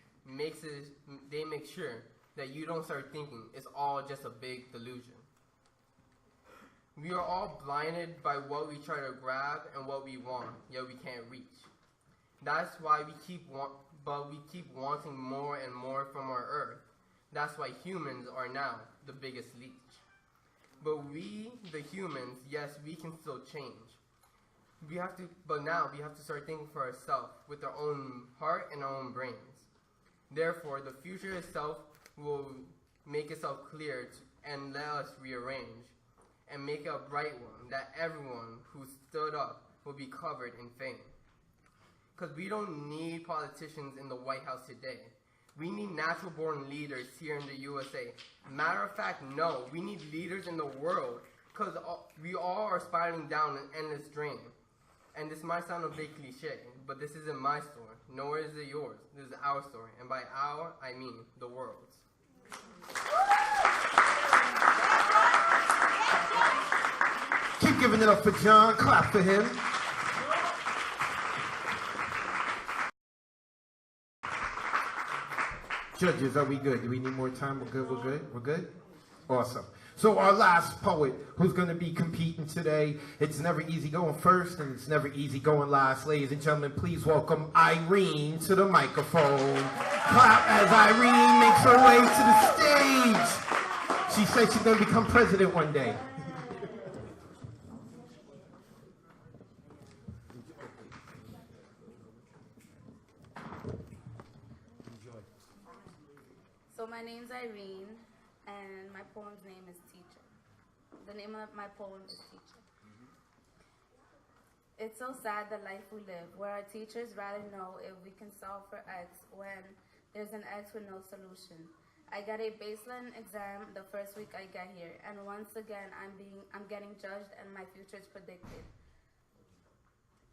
they make sure that you don't start thinking it's all just a big delusion. We are all blinded by what we try to grab and what we want, yet we can't reach. That's why we keep wanting more and more from our earth. That's why humans are now the biggest leech. But we, the humans, yes, we can still change. But now we have to start thinking for ourselves with our own heart and our own brains. Therefore, the future itself will make itself clear and let us rearrange and make a bright one that everyone who stood up will be covered in fame. Because we don't need politicians in the White House today. We need natural-born leaders here in the USA. Matter of fact, no, we need leaders in the world because we all are spiraling down an endless drain. And this might sound a bit cliche, but this isn't my story, nor is it yours. This is our story, and by our, I mean the world's. Keep giving it up for John. Clap for him. Judges, are we good? Do we need more time? We're good, we're good, we're good? Awesome. So our last poet who's going to be competing today, it's never easy going first and it's never easy going last. Ladies and gentlemen, please welcome Irene to the microphone. Clap as Irene makes her way to the stage. She said she's going to become president one day. So my name's Irene, and my poem's name is Teacher. The name of my poem is Teacher. It's so sad the life we live, where our teachers rather know if we can solve for X when there's an X with no solution. I got a baseline exam the first week I get here, and once again I'm getting judged and my future's predicted.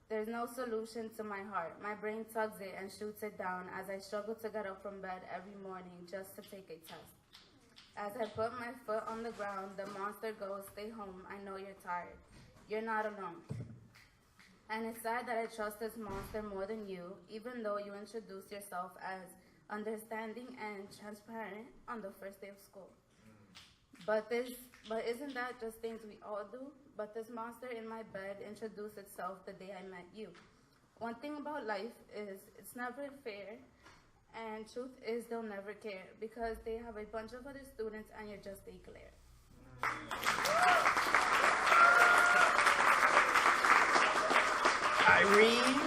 There's no solution to my heart. My brain tugs it and shoots it down as I struggle to get up from bed every morning just to take a test. As I put my foot on the ground, the monster goes, "Stay home, I know you're tired. You're not alone." And it's sad that I trust this monster more than you, even though you introduced yourself as understanding and transparent on the first day of school. But isn't that just things we all do? But this monster in my bed introduced itself the day I met you. One thing about life is it's never fair, and truth is they'll never care because they have a bunch of other students and you're just a glare. Irene.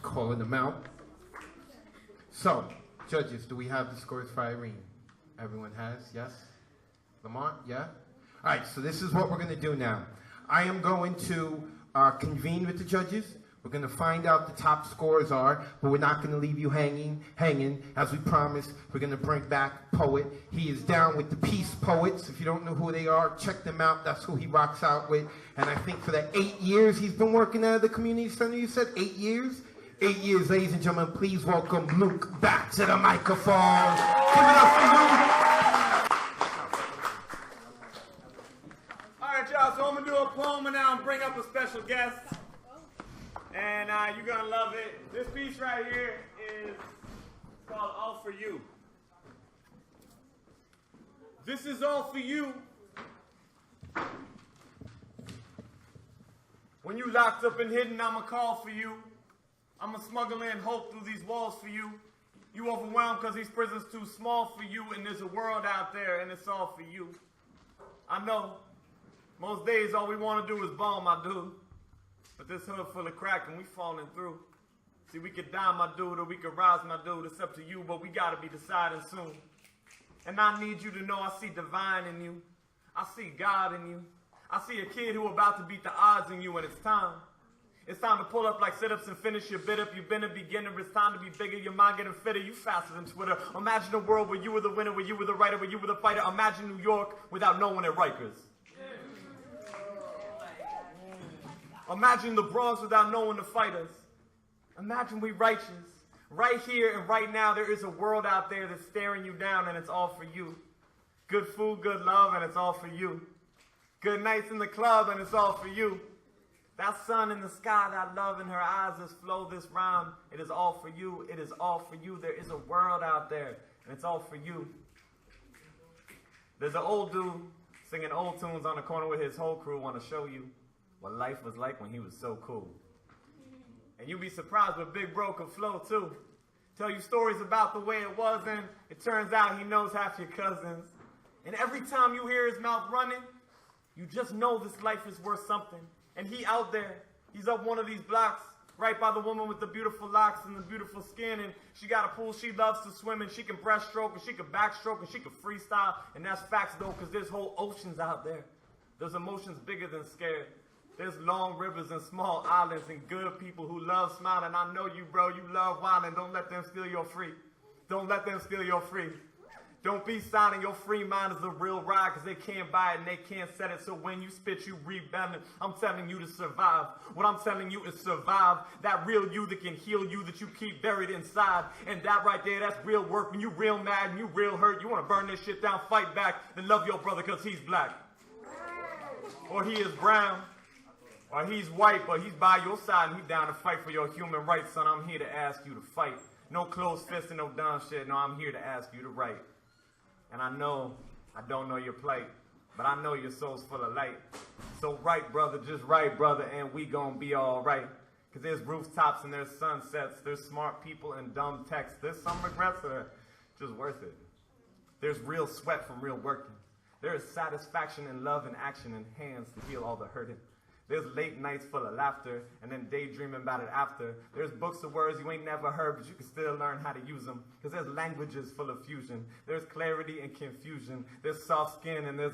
Calling them out. So, judges, do we have the scores for Irene? Everyone has, yes? Lamont, yeah? All right, so this is what we're going to do now. I am going to convene with the judges. We're going to find out the top scores are, but we're not going to leave you hanging. As we promised, we're going to bring back Poet. He is down with the Peace Poets. If you don't know who they are, check them out. That's who he rocks out with. And I think for the 8 years he's been working at the community center, you said 8 years? 8 years, ladies and gentlemen, please welcome Luke back to the microphone. Give it up for Luke. All right, y'all, so I'm going to do a poem and now I'm bring up a special guest. And you're going to love it. This piece right here is called All For You. This is all for you. When you locked up and hidden, I'ma call for you. I'ma smuggle in hope through these walls for you. You overwhelmed because these prisons too small for you, and there's a world out there and it's all for you. I know, most days all we want to do is bomb, my dude. But this hood full of crack and we falling through. See, we could die, my dude, or we could rise, my dude. It's up to you, but we gotta be deciding soon. And I need you to know I see divine in you. I see God in you. I see a kid who about to beat the odds in you, and it's time. It's time to pull up like sit-ups and finish your bid up. You've been a beginner, it's time to be bigger. Your mind getting fitter, you faster than Twitter. Imagine a world where you were the winner, where you were the writer, where you were the fighter. Imagine New York without no one at Rikers. Imagine the Bronx without no one to fight us. Imagine we righteous. Right here and right now, there is a world out there that's staring you down, and it's all for you. Good food, good love, and it's all for you. Good nights in the club, and it's all for you. That sun in the sky, that love in her eyes, this flow, this rhyme, it is all for you. It is all for you. There is a world out there, and it's all for you. There's an old dude singing old tunes on the corner with his whole crew, want to show you what life was like when he was so cool. And you'd be surprised what Big Bro could flow too. Tell you stories about the way it was, and it turns out he knows half your cousins. And every time you hear his mouth running, you just know this life is worth something. And he out there, he's up one of these blocks, right by the woman with the beautiful locks and the beautiful skin, and she got a pool, she loves to swim, and she can breaststroke, and she can backstroke, and she can freestyle, and that's facts though, because there's whole oceans out there. There's emotions bigger than scared. There's long rivers and small islands and good people who love smiling. I know you, bro, you love wilding. Don't let them steal your free. Don't let them steal your free. Don't be silent, your free mind is a real ride, because they can't buy it and they can't set it. So when you spit, you rebelling. I'm telling you to survive. What I'm telling you is survive. That real you that can heal you, that you keep buried inside. And that right there, that's real work. When you real mad and you real hurt, you want to burn this shit down, fight back, then love your brother because he's black. Or he is brown. Or he's white, but he's by your side and he's down to fight for your human rights, son. I'm here to ask you to fight. No closed fists and no dumb shit. No, I'm here to ask you to write. And I know I don't know your plight, but I know your soul's full of light. So write, brother, just write, brother, and we gonna be all right. Because there's rooftops and there's sunsets. There's smart people and dumb texts. There's some regrets that are just worth it. There's real sweat from real working. There is satisfaction in love and action and hands to heal all the hurting. There's late nights full of laughter and then daydreaming about it after. There's books of words you ain't never heard, but you can still learn how to use them. Because there's languages full of fusion. There's clarity and confusion. There's soft skin and there's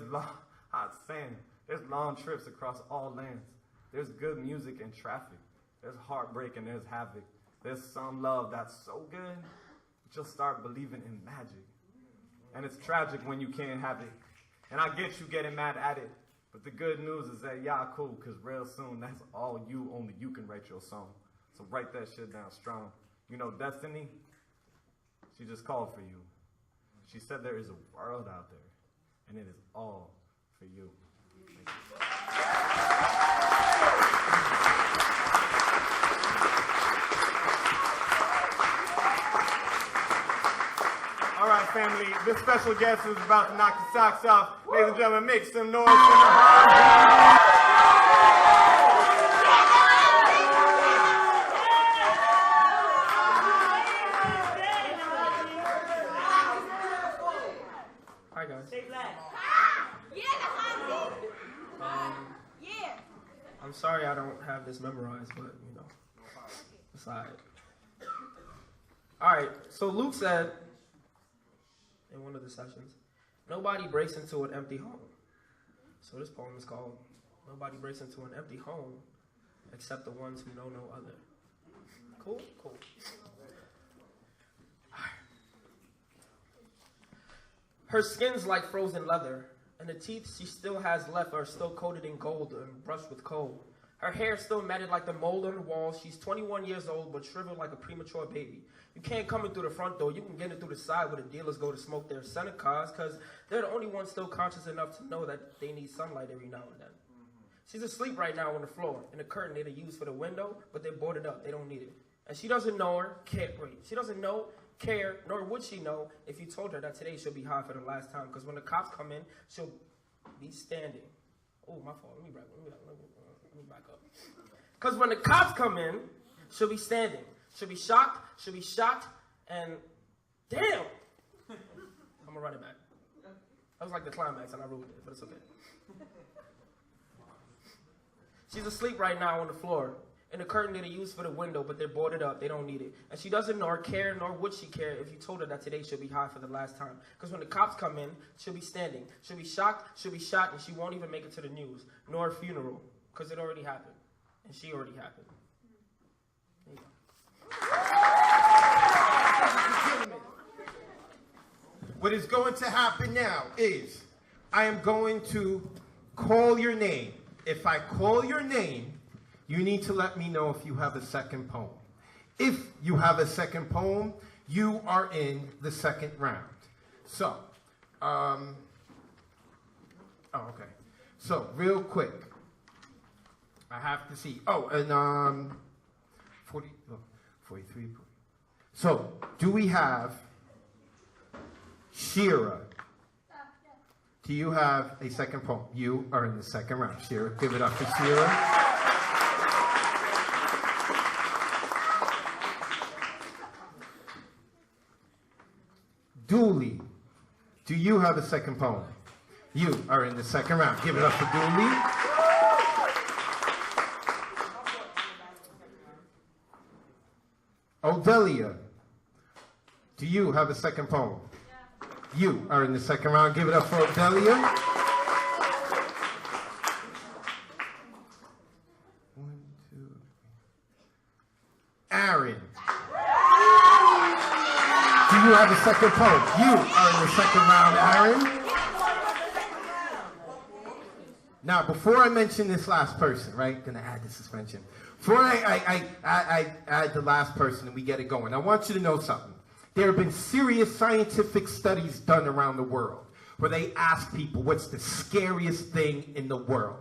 hot sand. There's long trips across all lands. There's good music and traffic. There's heartbreak and there's havoc. There's some love that's so good, that you'll start believing in magic. And it's tragic when you can't have it. And I get you getting mad at it. But the good news is that y'all cool, because real soon, that's all you, only you can write your song. So write that shit down strong. You know Destiny? She just called for you. She said there is a world out there, and it is all for you. All right, family, this special guest is about to knock the socks off. Ladies and gentlemen, make some noise for the hard. Hi, guys. Stay black. I'm sorry I don't have this memorized, but, you know, it's all right. All right, so Luke said in one of the sessions, nobody breaks into an empty home. So this poem is called Nobody Breaks into an Empty Home Except the Ones Who Know No Other. Cool? Cool. Her skin's like frozen leather, and the teeth she still has left are still coated in gold and brushed with coal. Her hair still matted like the mold on the wall. She's 21 years old, but shriveled like a premature baby. You can't come in through the front door. You can get in through the side where the dealers go to smoke their Senate cars, because they're the only ones still conscious enough to know that they need sunlight every now and then. She's asleep right now on the floor, in the curtain they use for the window, but they boarded up. They don't need it. And she doesn't know or care. She doesn't know, care, nor would she know if you told her that today she'll be high for the last time, because when the cops come in, she'll be standing. Oh, my fault. Let me back up. Because when the cops come in, she'll be standing. She'll be shocked, she'll be shocked, and damn! I'm gonna run it back. That was like the climax, and I ruined it, but it's okay. She's asleep right now on the floor, in the curtain that they use for the window, but they're boarded up, they don't need it. And she doesn't nor care, nor would she care if you told her that today she'll be high for the last time. Because when the cops come in, she'll be standing. She'll be shocked, she'll be shot, and she won't even make it to the news, nor a funeral, because it already happened. And she already happened. There you go. What is going to happen now is I am going to call your name. If I call your name, you need to let me know if you have a second poem. If you have a second poem, you are in the second round. So, okay. So, real quick, I have to see. Oh, and 43. So, do we have Shira? Do you have a second poem? You are in the second round. Shira, give it up for Shira. Dooley, do you have a second poem? You are in the second round. Give it up for Dooley. Odelia, do you have a second poem? You are in the second round. Give it up for Odelia. 1, 2. Aaron, do you have a second poem? You are in the second round, Aaron. Now, before I mention this last person, right? Gonna add the suspension. Before I add the last person and we get it going, I want you to know something. There have been serious scientific studies done around the world where they ask people what's the scariest thing in the world.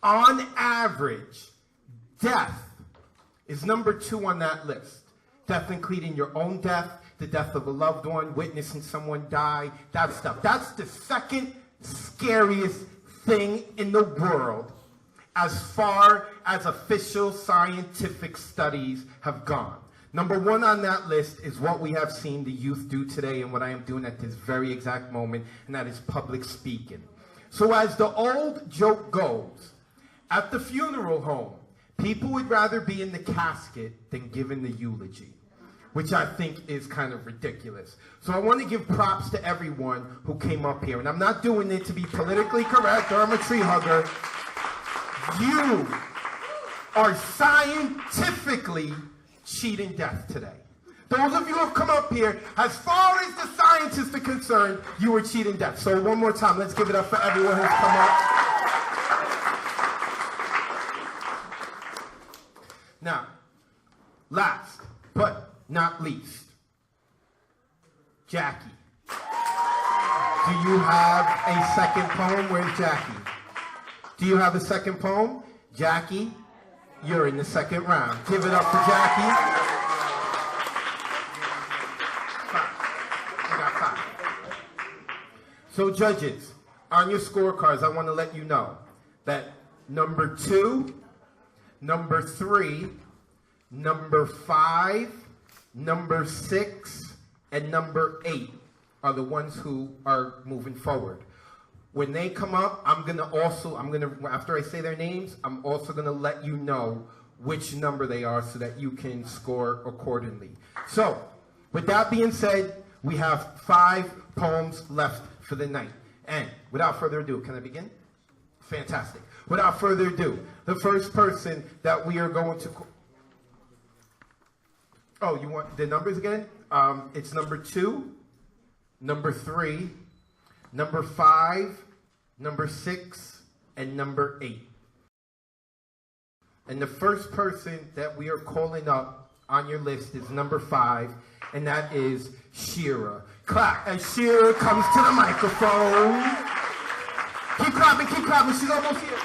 On average, death is number 2 on that list. Death including your own death, the death of a loved one, witnessing someone die, that stuff. That's the second scariest thing in the world as far as official scientific studies have gone. Number 1 on that list is what we have seen the youth do today and what I am doing at this very exact moment, and that is public speaking. So as the old joke goes, at the funeral home, people would rather be in the casket than giving the eulogy, which I think is kind of ridiculous. So I want to give props to everyone who came up here, and I'm not doing it to be politically correct or I'm a tree hugger. You are scientifically cheating death today. Those of you who have come up here, as far as the scientists are concerned, you were cheating death. So one more time, let's give it up for everyone who's come up. Now, last but not least, Jackie. Do you have a second poem? Where's Jackie? Do you have a second poem? Jackie, you're in the second round. Give it up for Jackie. 5. I got 5. So judges, on your scorecards, I want to let you know that number 2, number 3, number 5, number 6, and number 8 are the ones who are moving forward. When they come up, after I say their names, I'm also gonna let you know which number they are so that you can score accordingly. So, With that being said, we have 5 poems left for the night. And without further ado, can I begin? Fantastic. Without further ado, the first person that we are going to... Oh, you want the numbers again? It's number 2, number 3, number 5, number 6, and number 8. And the first person that we are calling up on your list is number 5, and that is Shira. Clap as Shira comes to the microphone. Keep clapping, she's almost here.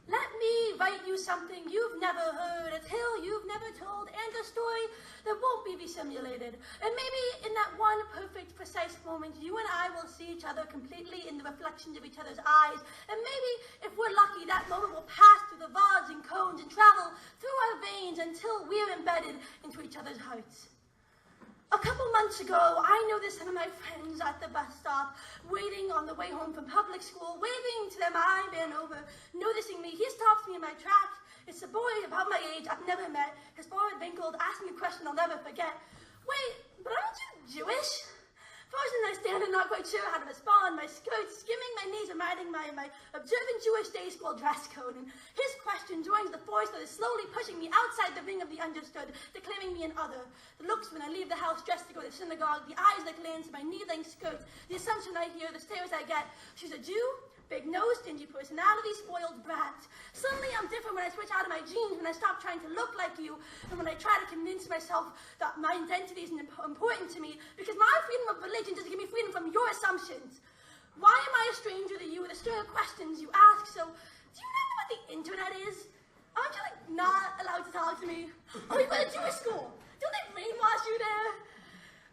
Let me write you something you've never heard, a tale you've never told, and a story that won't be simulated. And maybe in that one perfect, precise moment, you and I will see each other completely in the reflections of each other's eyes. And maybe, if we're lucky, that moment will pass through the rods and cones and travel through our veins until we're embedded into each other's hearts. A couple months ago, I noticed some of my friends at the bus stop, waiting on the way home from public school, waving to them. I ran over, noticing me. He stops me in my tracks. It's a boy about my age I've never met, his forehead wrinkled, asking a question I'll never forget. Wait, but aren't you Jewish? Frozen, I stand and not quite sure how to respond, my skirts skimming my knees, reminding my observant Jewish day school dress code. And his question joins the force that is slowly pushing me outside the ring of the understood, declaring me an other. The looks when I leave the house dressed to go to synagogue, the eyes that glance at my knee-length skirts, the assumption I hear, the stares I get. She's a Jew? Big nose, stingy personality, spoiled brat. Suddenly I'm different when I switch out of my jeans, when I stop trying to look like you, and when I try to convince myself that my identity isn't important to me, because my freedom of religion doesn't give me freedom from your assumptions. Why am I a stranger to you? The string of questions you ask. So, do you not know what the internet is? Aren't you, not allowed to talk to me? Oh, you went to Jewish school. Don't they brainwash you there?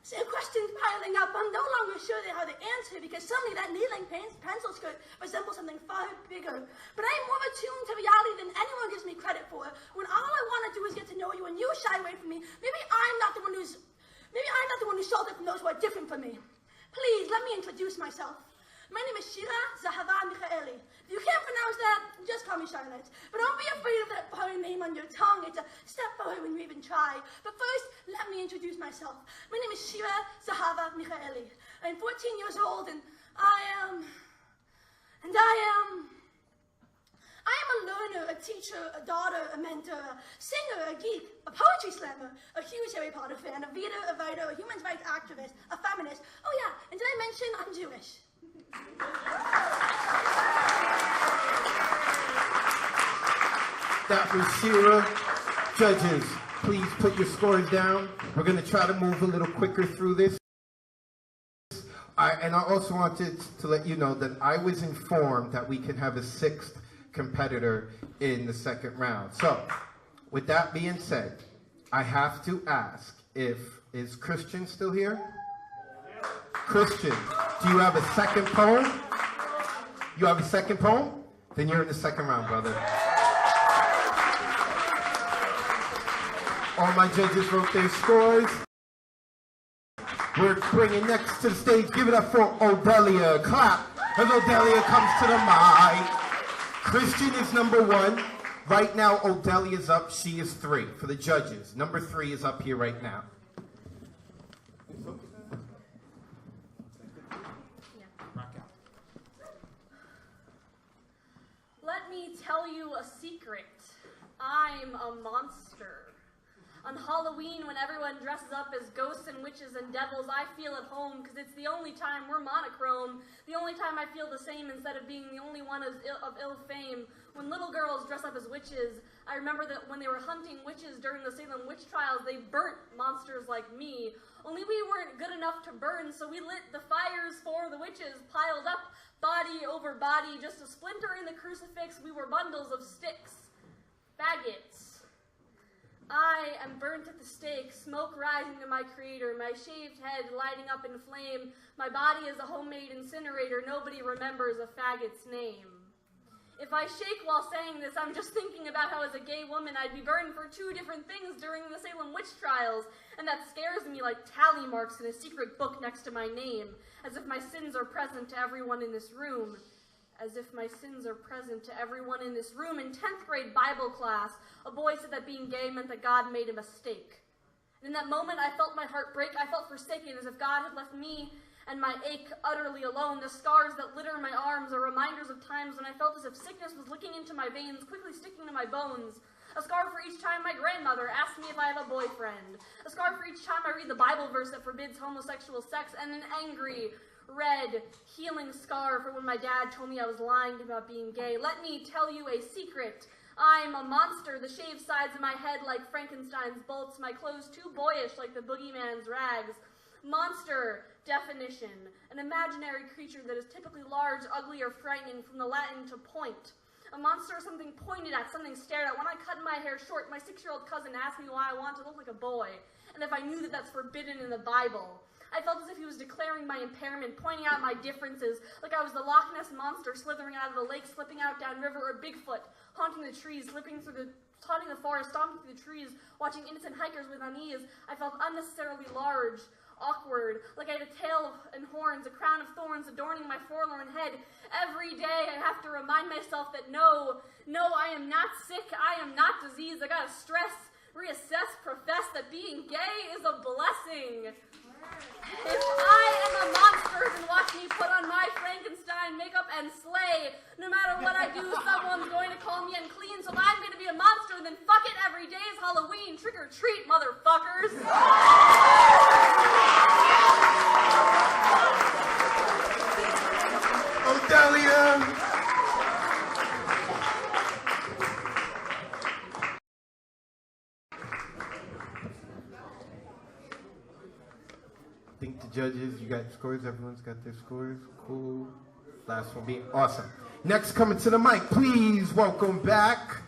So questions piling up, I'm no longer sure how to answer because suddenly that knee-length pencil skirt resembles something far bigger. But I'm more attuned to reality than anyone gives me credit for. When all I want to do is get to know you and you shy away from me, maybe I'm not the one who's sheltered from those who are different from me. Please, let me introduce myself. My name is Shira Zahava Michaeli. If you can't pronounce that, just call me Charlotte. But don't be afraid of that foreign name on your tongue. It's a step forward when you even try. But first, let me introduce myself. My name is Shira Zahava Michaeli. I'm 14 years old, and I am a learner, a teacher, a daughter, a mentor, a singer, a geek, a poetry slammer, a huge Harry Potter fan, a reader, a writer, a human rights activist, a feminist. Oh yeah, and did I mention I'm Jewish? That was Shira. Judges, please put your scores down. We're going to try to move a little quicker through this. And I also wanted to let you know that I was informed that we can have a 6th competitor in the 2nd round. So, with that being said, I have to ask is Christian still here? Christian, do you have a 2nd poem? You have a 2nd poem? Then you're in the 2nd round, brother. All my judges wrote their scores. We're bringing next to the stage, give it up for Odelia. Clap as Odelia comes to the mic. Christian is number 1. Right now, Odelia's up. She is 3 for the judges. Number 3 is up here right now. Let me tell you a secret. I'm a monster. On Halloween, when everyone dresses up as ghosts and witches and devils, I feel at home because it's the only time we're monochrome, the only time I feel the same instead of being the only one of ill fame. When little girls dress up as witches, I remember that when they were hunting witches during the Salem witch trials, they burnt monsters like me. Only we weren't good enough to burn, so we lit the fires for the witches, piled up body over body, just a splinter in the crucifix. We were bundles of sticks, faggots. I am burnt at the stake, smoke rising to my creator, my shaved head lighting up in flame. My body is a homemade incinerator, nobody remembers a faggot's name. If I shake while saying this, I'm just thinking about how as a gay woman I'd be burned for 2 different things during the Salem witch trials, and that scares me like tally marks in a secret book next to my name, as if my sins are present to everyone in this room. as if my sins are present to everyone in this room. In 10th grade Bible class, a boy said that being gay meant that God made a mistake. And in that moment, I felt my heart break. I felt forsaken, as if God had left me and my ache utterly alone. The scars that litter my arms are reminders of times when I felt as if sickness was licking into my veins, quickly sticking to my bones. A scar for each time my grandmother asked me if I have a boyfriend. A scar for each time I read the Bible verse that forbids homosexual sex. And an angry, red, healing scar for when my dad told me I was lying about being gay. Let me tell you a secret. I'm a monster, the shaved sides of my head like Frankenstein's bolts, my clothes too boyish like the boogeyman's rags. Monster, definition, an imaginary creature that is typically large, ugly, or frightening, from the Latin to point. A monster is something pointed at, something stared at. When I cut my hair short, my 6-year-old cousin asked me why I want to look like a boy, and if I knew that that's forbidden in the Bible. I felt as if he was declaring my impairment, pointing out my differences, like I was the Loch Ness Monster slithering out of the lake, slipping out downriver, or Bigfoot, haunting the trees, haunting the forest, stomping through the trees, watching innocent hikers with unease. I felt unnecessarily large, awkward, like I had a tail and horns, a crown of thorns adorning my forlorn head. Every day I have to remind myself that no, I am not sick, I am not diseased. I gotta stress, reassess, profess that being gay is a blessing. If I am a monster, then watch me put on my Frankenstein makeup and slay. No matter what I do, someone's going to call me unclean, so if I'm going to be a monster, then fuck it, every day is Halloween. Trick or treat, motherfuckers. Odelia. I think the judges, you got scores, everyone's got their scores, cool. Last one being awesome. Next, coming to the mic, please welcome back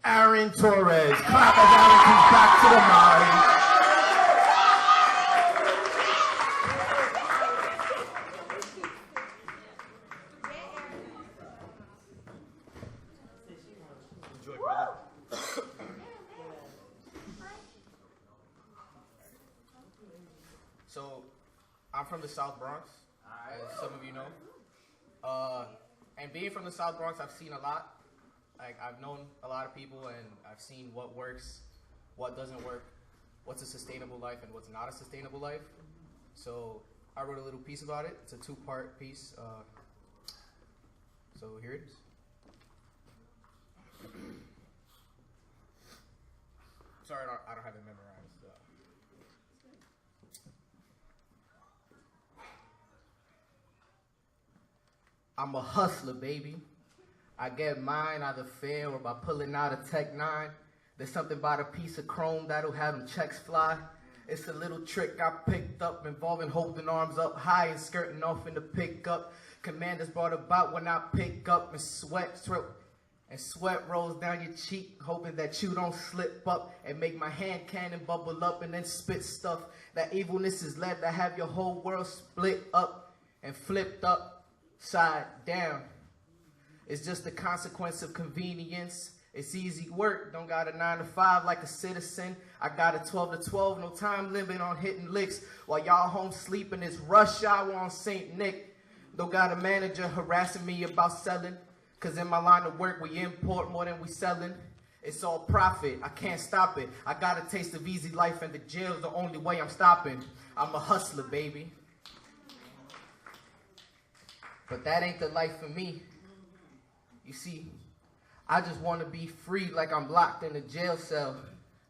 Aaron Torres. Clap as Aaron comes back to the mic. So, I'm from the South Bronx, as some of you know. And being from the South Bronx, I've seen a lot. Like, I've known a lot of people, and I've seen what works, what doesn't work, what's a sustainable life, and what's not a sustainable life. So, I wrote a little piece about it. It's a 2-part piece. So, here it is. Sorry, I don't have it memorized. I'm a hustler, baby. I get mine either fair or by pulling out a Tech 9. There's something about a piece of chrome that'll have them checks fly. It's a little trick I picked up involving holding arms up high and skirting off in the pickup. Commanders brought about when I pick up and sweat rolls down your cheek, hoping that you don't slip up and make my hand cannon bubble up and then spit stuff. That evilness is led to have your whole world split up and flipped up. Side down. It's just a consequence of convenience. It's easy work, don't got a 9 to 5 like a citizen. I got a 12 to 12, no time limit on hitting licks. While y'all home sleeping, it's rush hour on St. Nick. Don't got a manager harassing me about selling. Cause in my line of work, we import more than we selling. It's all profit, I can't stop it. I got a taste of easy life and the jail's the only way I'm stopping. I'm a hustler, baby. But that ain't the life for me. You see, I just want to be free like I'm locked in a jail cell.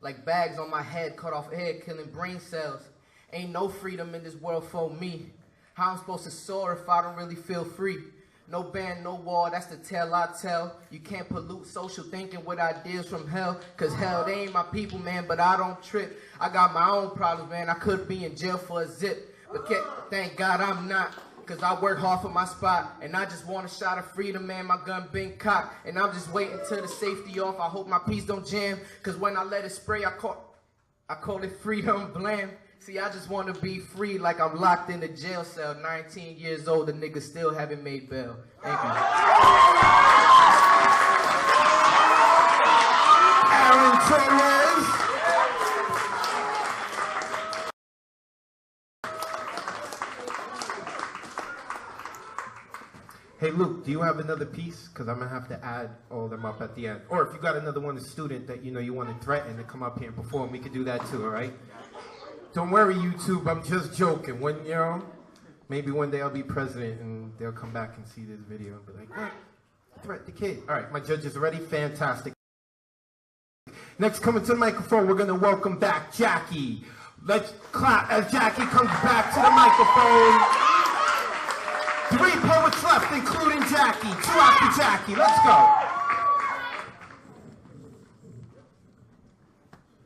Like bags on my head, cut off head, killing brain cells. Ain't no freedom in this world for me. How I'm supposed to soar if I don't really feel free? No band, no wall, that's the tale I tell. You can't pollute social thinking with ideas from hell. Cause hell, they ain't my people, man, but I don't trip. I got my own problems, man. I could be in jail for a zip. But thank God I'm not. Cause I work hard for my spot, and I just want a shot of freedom, man. My gun been cocked, and I'm just waiting till the safety off. I hope my piece don't jam, cause when I let it spray, I call it freedom blam. See, I just want to be free like I'm locked in a jail cell. 19 years old, the nigga still haven't made bail. Thank you. Aaron Torres. Luke, do you have another piece? Because I'm going to have to add all of them up at the end. Or if you got another one, a student that you want to threaten to come up here and perform, we could do that too, all right? Don't worry, YouTube, I'm just joking. When, maybe one day I'll be president and they'll come back and see this video and be like, what? Threat the kid. All right, my judges are ready. Fantastic. Next, coming to the microphone, we're going to welcome back Jackie. Let's clap as Jackie comes back to the microphone. 3 poets left, including Jackie. 2 after Jackie. Let's go.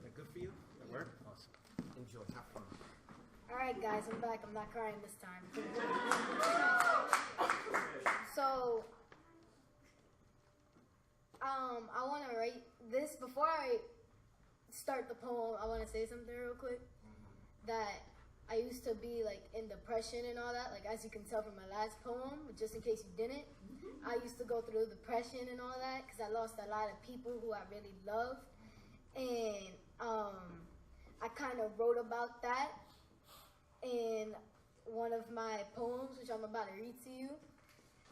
That good for you? That work? Awesome. Enjoy. Have fun. Alright guys, I'm back. I'm not crying this time. So, I want to write this. Before I start the poem, I want to say something real quick. That I used to be like in depression and all that, like as you can tell from my last poem, just in case you didn't. I used to go through depression and all that because I lost a lot of people who I really loved. And I kind of wrote about that in one of my poems, which I'm about to read to you.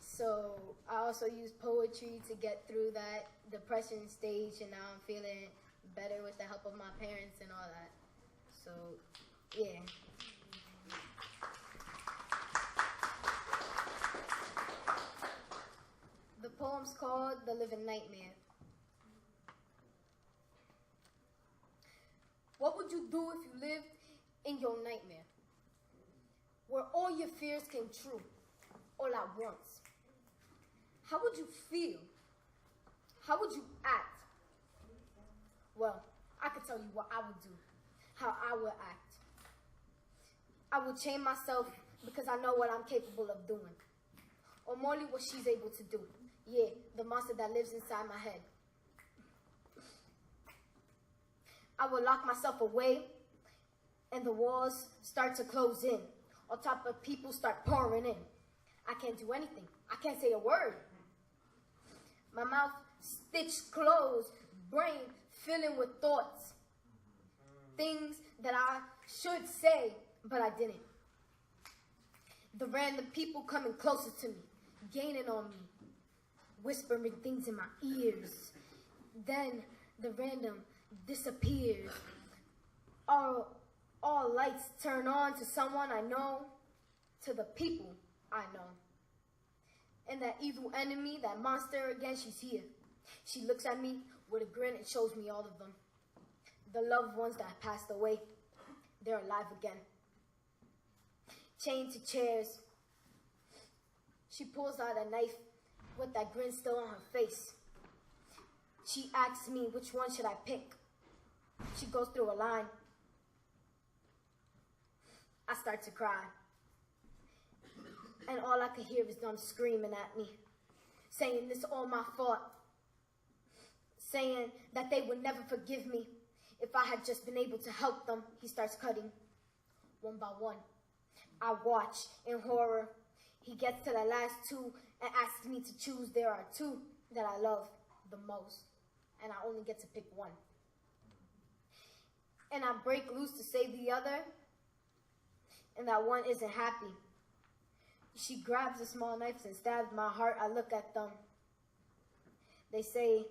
So I also use poetry to get through that depression stage, and now I'm feeling better with the help of my parents and all that. So, yeah. The poem's called The Living Nightmare. What would you do if you lived in your nightmare? Where all your fears came true, all at once. How would you feel? How would you act? Well, I could tell you what I would do, how I would act. I would chain myself because I know what I'm capable of doing. Or Molly what she's able to do. Yeah, the monster that lives inside my head. I would lock myself away and the walls start to close in. On top of people start pouring in. I can't do anything. I can't say a word. My mouth stitched closed, brain filling with thoughts. Things that I should say, but I didn't. The random people coming closer to me, gaining on me, whispering things in my ears. Then the random disappears. All lights turn on to someone I know, to the people I know. And that evil enemy, that monster again, she's here. She looks at me with a grin and shows me all of them. The loved ones that passed away, they're alive again. Chained to chairs. She pulls out a knife with that grin still on her face. She asks me, which one should I pick? She goes through a line. I start to cry. And all I could hear is them screaming at me, saying this all my fault, saying that they would never forgive me if I had just been able to help them. He starts cutting one by one. I watch in horror. He gets to the last 2 and asks me to choose. There are 2 that I love the most, and I only get to pick one. And I break loose to save the other, and that one isn't happy. She grabs the small knife and stabs my heart. I look at them. They say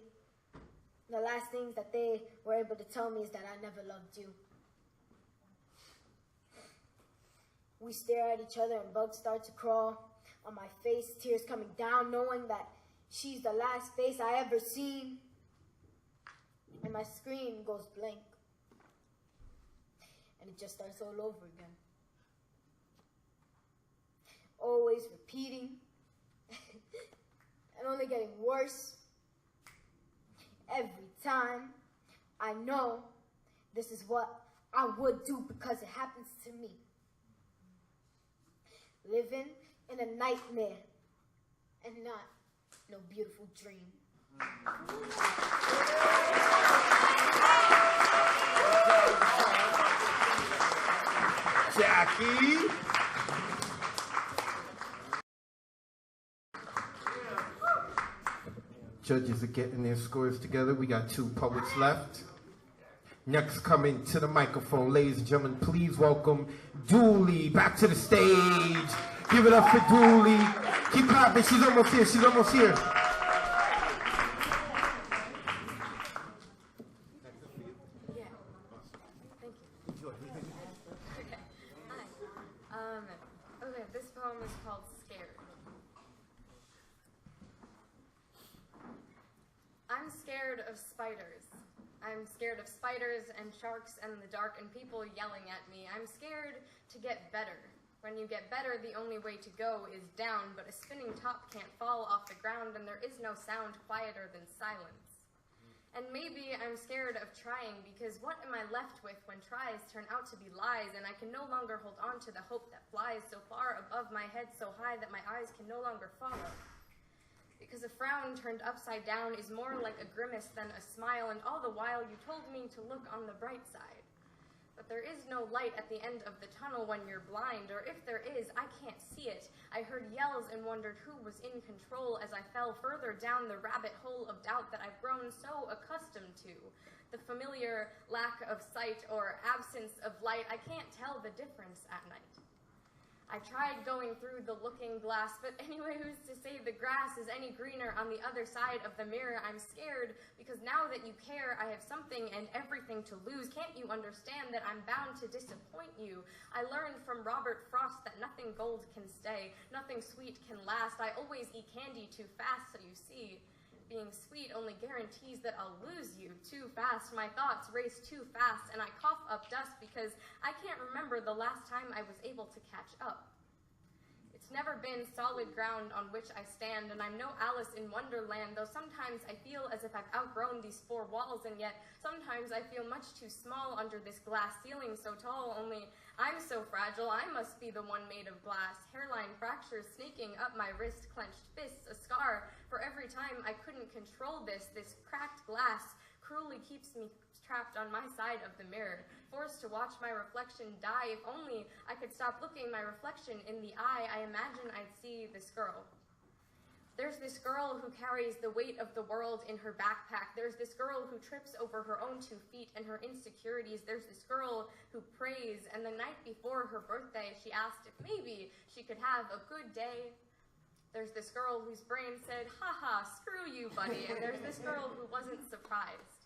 the last things that they were able to tell me is that I never loved you. We stare at each other and bugs start to crawl on my face, tears coming down, knowing that she's the last face I ever seen. And my screen goes blank. And it just starts all over again. Always repeating and only getting worse every time. I know this is what I would do because it happens to me. Living in a nightmare and not no beautiful dream. Jackie. Judges are getting their scores together. We got 2 poets left. Next, coming to the microphone, ladies and gentlemen, please welcome Dooley back to the stage. Give it up for Dooley. Keep clapping. She's almost here. She's almost here. Yeah. Thank you. Okay. Hi. Okay, this poem is called Scared. I'm scared of spiders. I'm scared of spiders and sharks and the dark and people yelling at me. I'm scared to get better. When you get better, the only way to go is down, but a spinning top can't fall off the ground, and there is no sound quieter than silence. And maybe I'm scared of trying, because what am I left with when tries turn out to be lies, and I can no longer hold on to the hope that flies so far above my head, so high that my eyes can no longer follow? Because a frown turned upside down is more like a grimace than a smile, and all the while you told me to look on the bright side. But there is no light at the end of the tunnel when you're blind, or if there is, I can't see it. I heard yells and wondered who was in control as I fell further down the rabbit hole of doubt that I've grown so accustomed to. The familiar lack of sight or absence of light, I can't tell the difference at night. I tried going through the looking glass, but anyway, who's to say the grass is any greener on the other side of the mirror? I'm scared, because now that you care, I have something and everything to lose. Can't you understand that I'm bound to disappoint you? I learned from Robert Frost that nothing gold can stay, nothing sweet can last. I always eat candy too fast, so you see. Being sweet only guarantees that I'll lose you too fast. My thoughts race too fast, and I cough up dust because I can't remember the last time I was able to catch up. It's never been solid ground on which I stand, and I'm no Alice in Wonderland, though sometimes I feel as if I've outgrown these four walls, and yet sometimes I feel much too small under this glass ceiling so tall, only I'm so fragile, I must be the one made of glass. Hairline fractures snaking up my wrist, clenched fists, a scar for every time I couldn't control this. This cracked glass cruelly keeps me trapped on my side of the mirror, forced to watch my reflection die. If only I could stop looking my reflection in the eye, I imagine I'd see this girl. There's this girl who carries the weight of the world in her backpack. There's this girl who trips over her own 2 feet and her insecurities. There's this girl who prays, and the night before her birthday, she asked if maybe she could have a good day. There's this girl whose brain said, "Ha-ha, screw you, buddy," and there's this girl who wasn't surprised.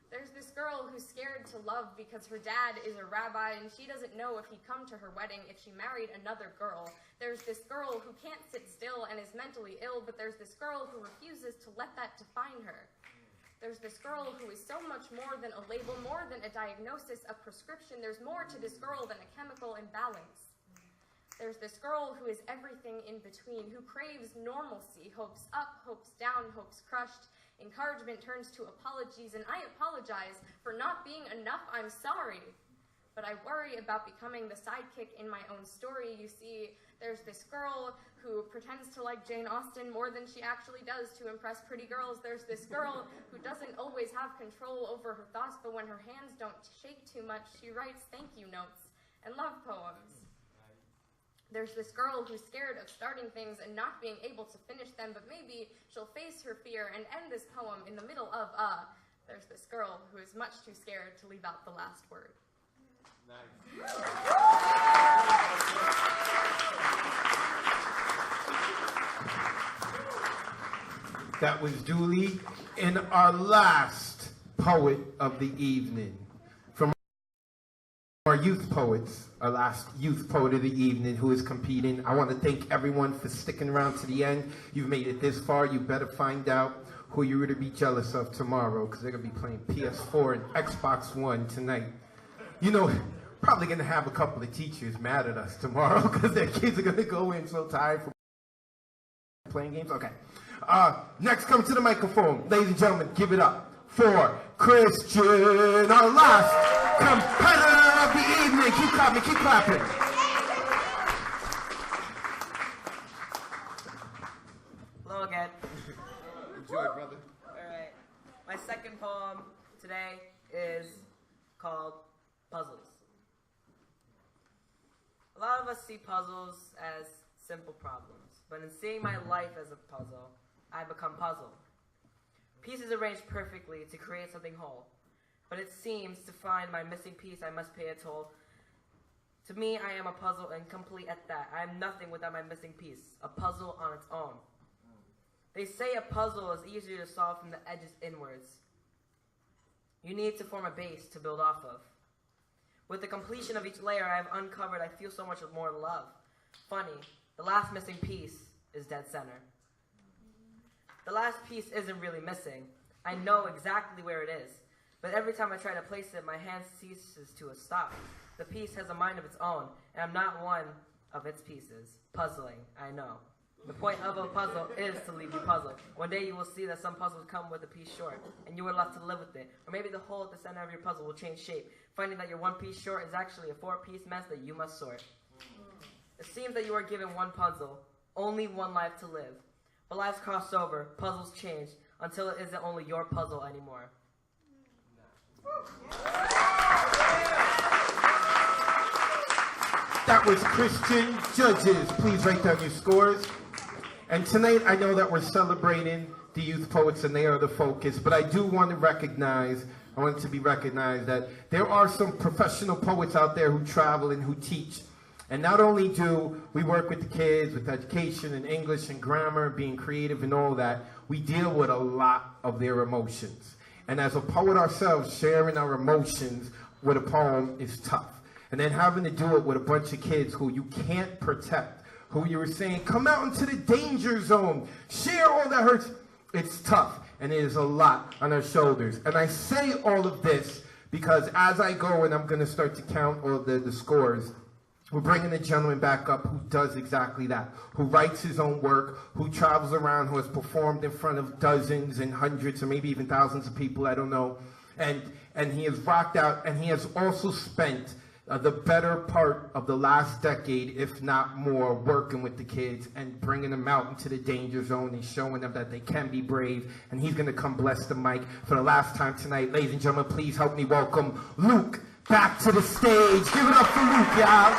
There's this girl who's scared to love because her dad is a rabbi and she doesn't know if he'd come to her wedding if she married another girl. There's this girl who can't sit still and is mentally ill, but there's this girl who refuses to let that define her. There's this girl who is so much more than a label, more than a diagnosis, a prescription. There's more to this girl than a chemical imbalance. There's this girl who is everything in between, who craves normalcy, hopes up, hopes down, hopes crushed. Encouragement turns to apologies, and I apologize for not being enough. I'm sorry. But I worry about becoming the sidekick in my own story. You see, there's this girl who pretends to like Jane Austen more than she actually does to impress pretty girls. There's this girl who doesn't always have control over her thoughts, but when her hands don't shake too much, she writes thank you notes and love poems. There's this girl who's scared of starting things and not being able to finish them, but maybe she'll face her fear and end this poem in the middle of there's this girl who is much too scared to leave out the last word. Nice. That was Dooley. And our last poet of the evening. From our youth poets, our last youth poet of the evening who is competing. I want to thank everyone for sticking around to the end. You've made it this far. You better find out who you're going to be jealous of tomorrow, because they're going to be playing PS4 and Xbox One tonight. You know, probably going to have a couple of teachers mad at us tomorrow because their kids are going to go in so tired from playing games. Okay. Next, come to the microphone. Ladies and gentlemen, give it up for Christian, our last competitor of the evening. Keep clapping, keep clapping. Hello again. Enjoy, brother. Alright. My second poem today is called Puzzles. A lot of us see puzzles as simple problems, but in seeing my life as a puzzle, I become puzzled. Pieces arranged perfectly to create something whole, but it seems to find my missing piece I must pay a toll. To me, I am a puzzle and complete at that. I am nothing without my missing piece, a puzzle on its own. They say a puzzle is easier to solve from the edges inwards. You need to form a base to build off of. With the completion of each layer I have uncovered, I feel so much more love. Funny, the last missing piece is dead center. The last piece isn't really missing. I know exactly where it is, but every time I try to place it, my hand ceases to a stop. The piece has a mind of its own, and I'm not one of its pieces. Puzzling, I know. The point of a puzzle is to leave you puzzled. One day you will see that some puzzles come with a piece short, and you are left to live with it. Or maybe the hole at the center of your puzzle will change shape, finding that your one piece short is actually a 4-piece mess that you must sort. It seems that you are given one puzzle, only one life to live. But lives cross over, puzzles change, until it isn't only your puzzle anymore. That was Christian Judges. Please write down your scores. And tonight, I know that we're celebrating the youth poets and they are the focus, but I do want to recognize, I want it to be recognized that there are some professional poets out there who travel and who teach. And not only do we work with the kids with education and English and grammar, being creative and all that, we deal with a lot of their emotions. And as a poet ourselves, sharing our emotions with a poem is tough. And then having to do it with a bunch of kids who you can't protect, who you were saying, come out into the danger zone, share all that hurts. It's tough, and it is a lot on our shoulders. And I say all of this because as I go and I'm going to start to count all the scores, we're bringing a gentleman back up who does exactly that, who writes his own work, who travels around, who has performed in front of dozens and hundreds or maybe even thousands of people, I don't know. And he has rocked out, and he has also spent the better part of the last decade, if not more, working with the kids and bringing them out into the danger zone and showing them that they can be brave. And he's going to come bless the mic for the last time tonight. Ladies and gentlemen, please help me welcome Luke back to the stage. Give it up for Luke, y'all.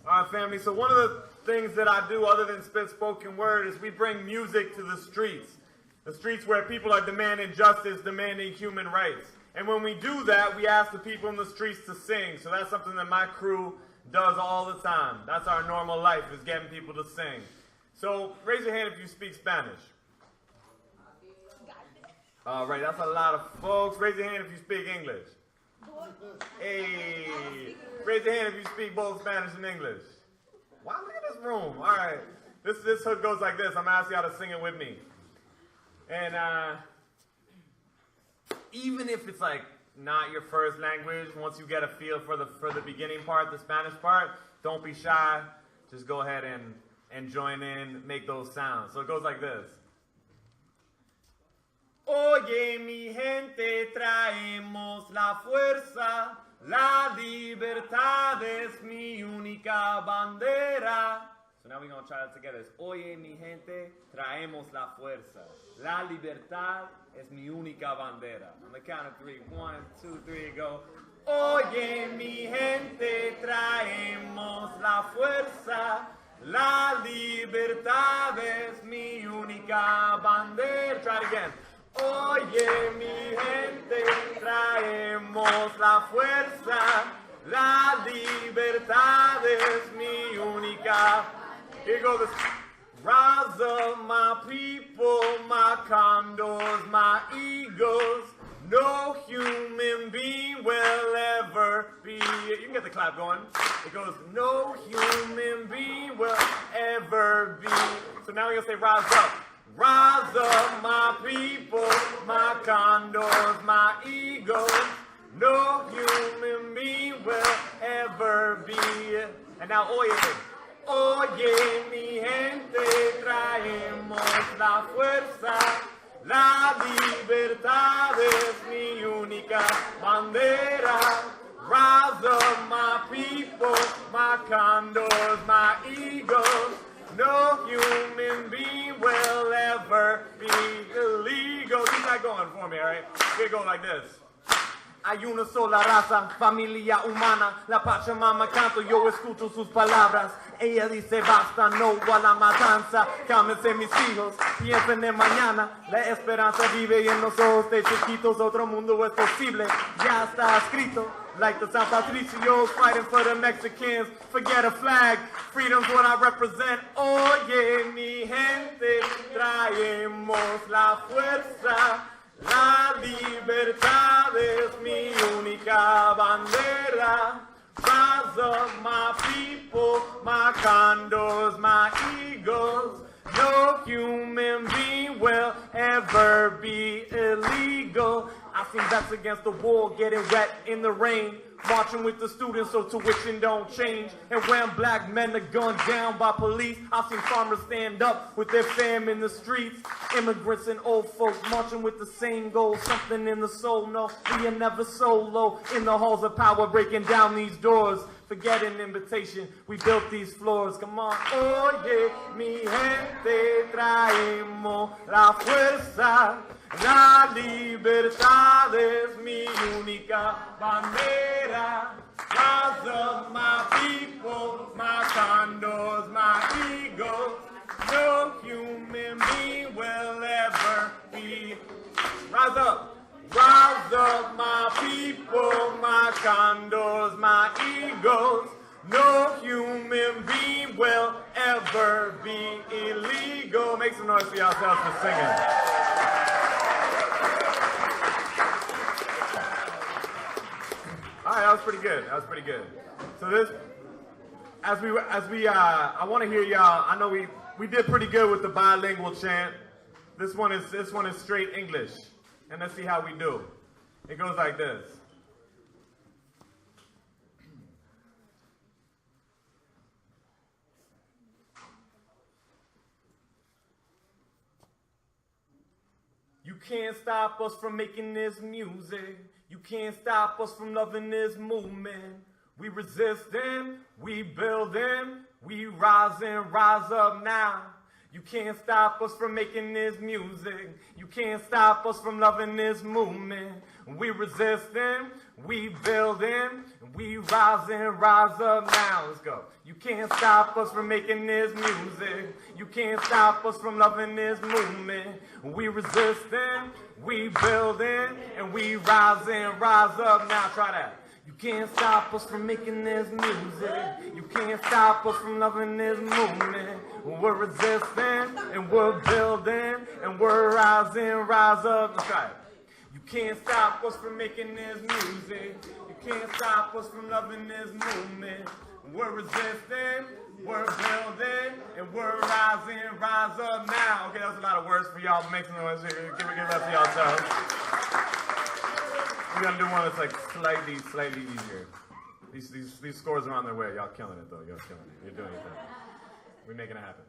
All right, family, so one of the things that I do other than spit spoken word is we bring music to the streets. The streets where people are demanding justice, demanding human rights. And when we do that, we ask the people in the streets to sing. So that's something that my crew does all the time. That's our normal life, is getting people to sing. So raise your hand if you speak Spanish. All right, that's a lot of folks. Raise your hand if you speak English. Hey, raise your hand if you speak both Spanish and English. Wow, look at this room. All right, this hook goes like this. I'm gonna ask y'all to sing it with me. And even if it's like not your first language, once you get a feel for the beginning part, the Spanish part, don't be shy. Just go ahead and join in, make those sounds. So it goes like this. Oye, mi gente, traemos la fuerza, la libertad es mi única bandera. So now we're going to try that together. It's, Oye, mi gente, traemos la fuerza, la libertad es mi única bandera. On the count of 3, 1, 2, 3, go. Oye, mi gente, traemos la fuerza, la libertad es mi única bandera. Try it again. Oye, mi gente, traemos la fuerza, la libertad es mi única. Here goes. Rise up, my people, my condors, my eagles. No human being will ever be. You can get the clap going. It goes, no human being will ever be. So now we're going to say rise up. Rise up, my people, my condors, my eagles. No human being will ever be. And now, oye, oye, mi gente, traemos la fuerza. La libertad es mi única bandera. Rise up, my people, my condors, my eagles. No human being will ever be illegal. Keep that going for me, all right? We're going like this. Hay una sola raza, familia humana, la Pachamama canto, yo escucho sus palabras. Ella dice basta, no a la matanza. Cálmense mis hijos, piensen en mañana. La esperanza vive en los ojos de chiquitos, otro mundo es posible, ya está escrito. Like the San Patricios fighting for the Mexicans, forget a flag, freedom's what I represent. Oye mi gente, traemos la fuerza. La libertad es mi única bandera. Rise up, my people, my condors, my eagles. No human being will ever be illegal. I seen vets against the wall getting wet in the rain, marching with the students so tuition don't change. And when black men are gunned down by police, I seen farmers stand up with their fam in the streets. Immigrants and old folks marching with the same goal, something in the soul. No, we are never solo in the halls of power, breaking down these doors. Forget an invitation, we built these floors. Come on. Oye, mi gente, traemos la fuerza. La libertad es mi única bandera. Rise up, my people, my condors, my eagles. No human being will ever be. Rise up. Rise up, my people, my condors, my eagles. No human being will ever be illegal. Make some noise for yourselves for singing. All right, that was pretty good. That was pretty good. So this, I want to hear y'all. I know we did pretty good with the bilingual chant. This one is straight English. And let's see how we do. It goes like this. You can't stop us from making this music. You can't stop us from loving this movement. We resisting, we building, we rising, rise up now. You can't stop us from making this music. You can't stop us from loving this movement. We resisting, we building, we rising, rise up now. Let's go. You can't stop us from making this music. You can't stop us from loving this movement. We resisting, we building, and we rising, rise up now. Try that. You can't stop us from making this music. You can't stop us from loving this movement. We're resisting, and we're building, and we're rising, rise up. Let's try it. You can't stop us from making this music. You can't stop us from loving this movement. We're resisting, we're building, and we're rising, rise up now. Okay, that's a lot of words for y'all. Make some noise here. Give it up to yourselves. We're gonna do one that's like slightly easier. These scores are on their way. Y'all killing it though. Y'all killing it. You're doing it though. We're making it happen.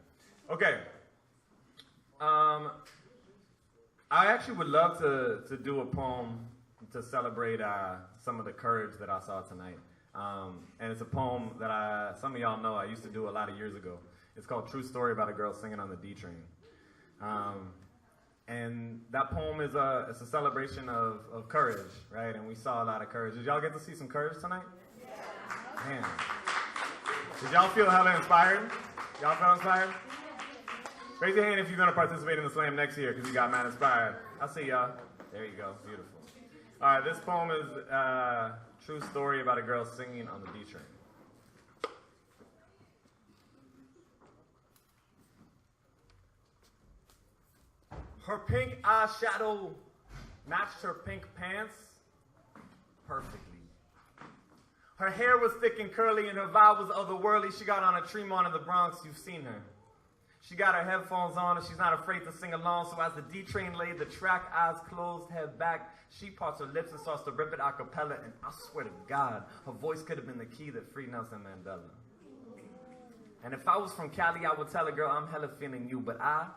Okay. I actually would love to do a poem to celebrate some of the courage that I saw tonight. And it's a poem that some of y'all know I used to do a lot of years ago. It's called True Story, about a girl singing on the D train. And that poem is it's a celebration of courage, right? And we saw a lot of courage. Did y'all get to see some courage tonight? Yeah. Man. Did y'all feel hella inspired? Y'all feel inspired? Raise your hand if you're going to participate in the slam next year because you got mad inspired. I see y'all. There you go. Beautiful. All right, this poem is True Story, about a girl singing on the D train. Her pink eyeshadow matched her pink pants perfectly. Her hair was thick and curly and her vibe was otherworldly. She got on a Tremont in the Bronx, you've seen her. She got her headphones on and she's not afraid to sing along. So as the D train laid the track, eyes closed, head back, she parts her lips and starts to rip it a cappella. And I swear to God, her voice could have been the key that freed Nelson Mandela. And if I was from Cali, I would tell her, girl, I'm hella feeling you, but I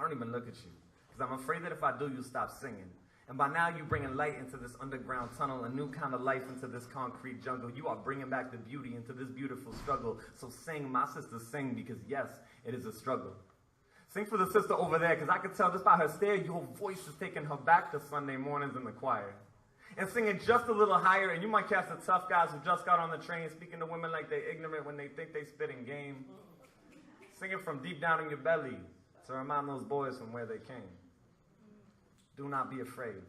don't even look at you. Because I'm afraid that if I do, you'll stop singing. And by now, you're bringing light into this underground tunnel, a new kind of life into this concrete jungle. You are bringing back the beauty into this beautiful struggle. So sing, my sister, sing, because yes, it is a struggle. Sing for the sister over there, because I can tell just by her stare, your voice is taking her back to Sunday mornings in the choir. and sing it just a little higher, and you might catch the tough guys who just got on the train speaking to women like they ignorant when they think they spitting game. Sing it from deep down in your belly to remind those boys from where they came. Do not be afraid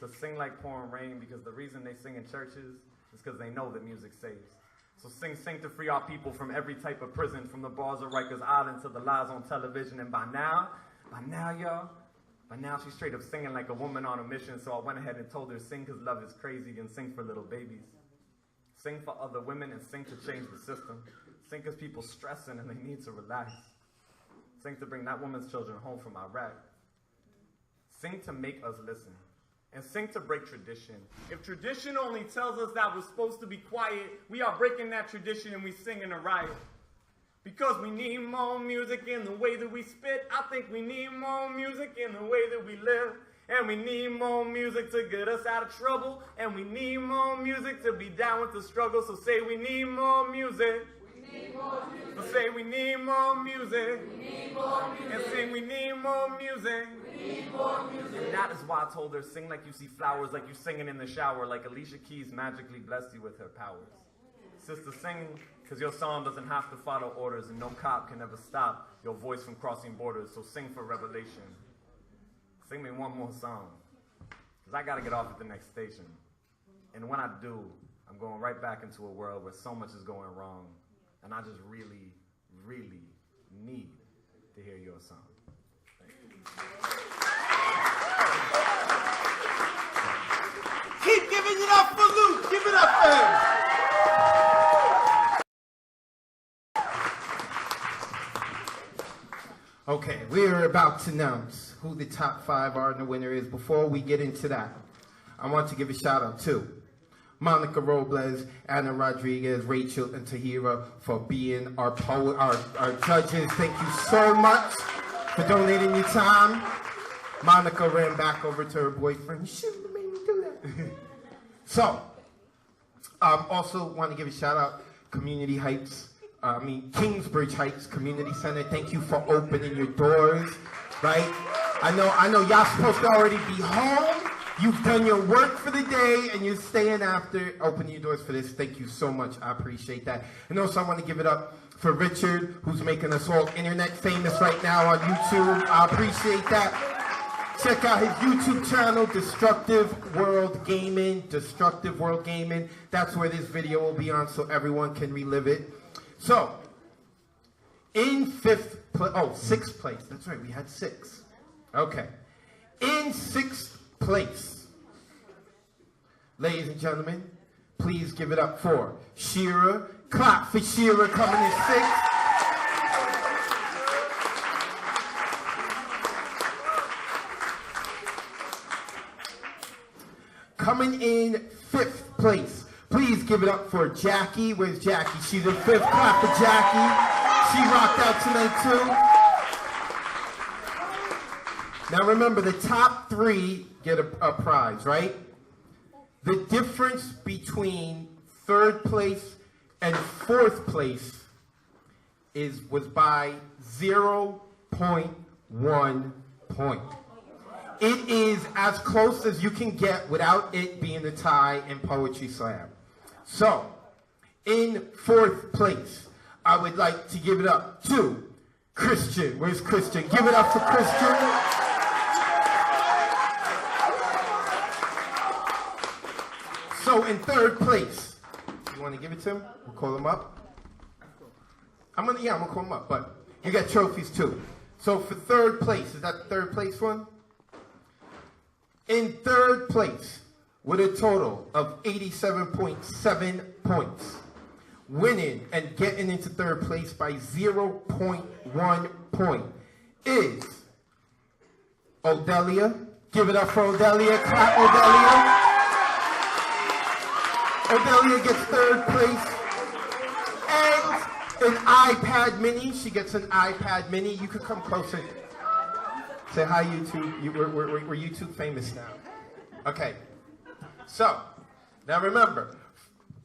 to sing like pouring rain, because the reason they sing in churches is because they know that music saves. So sing to free our people from every type of prison, from the bars of Rikers Island to the lies on television. And by now, y'all, she's straight up singing like a woman on a mission. So I went ahead and told her, sing because love is crazy, and sing for little babies. Sing for other women and sing to change the system. Sing because people stressing and they need to relax. Sing to bring that woman's children home from Iraq. Sing to make us listen. And sing to break tradition. If tradition only tells us that we're supposed to be quiet, we are breaking that tradition and we sing in a riot. Because we need more music in the way that we spit. I think we need more music in the way that we live. And we need more music to get us out of trouble. And we need more music to be down with the struggle. So say we need more music. We need more music. So say we need more music. We need more music. And sing we need more music. We need more music. And that is why I told her, sing like you see flowers, like you singing in the shower, like Alicia Keys magically blessed you with her powers. Sister, sing because your song doesn't have to follow orders, and no cop can ever stop your voice from crossing borders. So sing for revelation. Sing me one more song, because I got to get off at the next station. And when I do, I'm going right back into a world where so much is going wrong, and I just really, really need to hear your song. Thank you. Keep giving it up for Luke. Give it up for him. Okay, we're about to announce who the top 5 are and the winner is. Before we get into that, I want to give a shout out to Monica Robles, Anna Rodriguez, Rachel, and Tahira for being our judges. Thank you so much for donating your time. Monica ran back over to her boyfriend. You shouldn't have made me do that. So, also want to give a shout out Community Heights. Kingsbridge Heights Community Center. Thank you for opening your doors, right? I know y'all supposed to already be home. You've done your work for the day and you're staying after opening your doors for this. Thank you so much. I appreciate that. And also I want to give it up for Richard, who's making us all internet famous right now on YouTube. I appreciate that. Check out his YouTube channel, Destructive World Gaming. Destructive World Gaming. That's where this video will be on so everyone can relive it. So, in 6th place. That's right, we had 6. Okay. In 6th place, ladies and gentlemen, please give it up for Shira. Clap for Shira coming in 6th. Coming in 5th place. Please give it up for Jackie. Where's Jackie? She's in 5th. Clap for Jackie. She rocked out tonight too. Now remember, the top 3 get a prize, right? The difference between 3rd place and 4th place was by 0.1 point. It is as close as you can get without it being a tie in Poetry Slam. So, in 4th place, I would like to give it up to Christian. Where's Christian? Give it up for Christian. So, in 3rd place, you want to give it to him? We'll call him up. I'm gonna call him up, but you got trophies too. So, for 3rd place, is that the 3rd place one? In 3rd place, with a total of 87.7 points, winning and getting into 3rd place by 0.1 point, is Odelia. Give it up for Odelia. Clap, Odelia. Odelia gets 3rd place. And an iPad mini. She gets an iPad mini. You could come closer. Say hi, YouTube. We're YouTube famous now. Okay. So, now remember,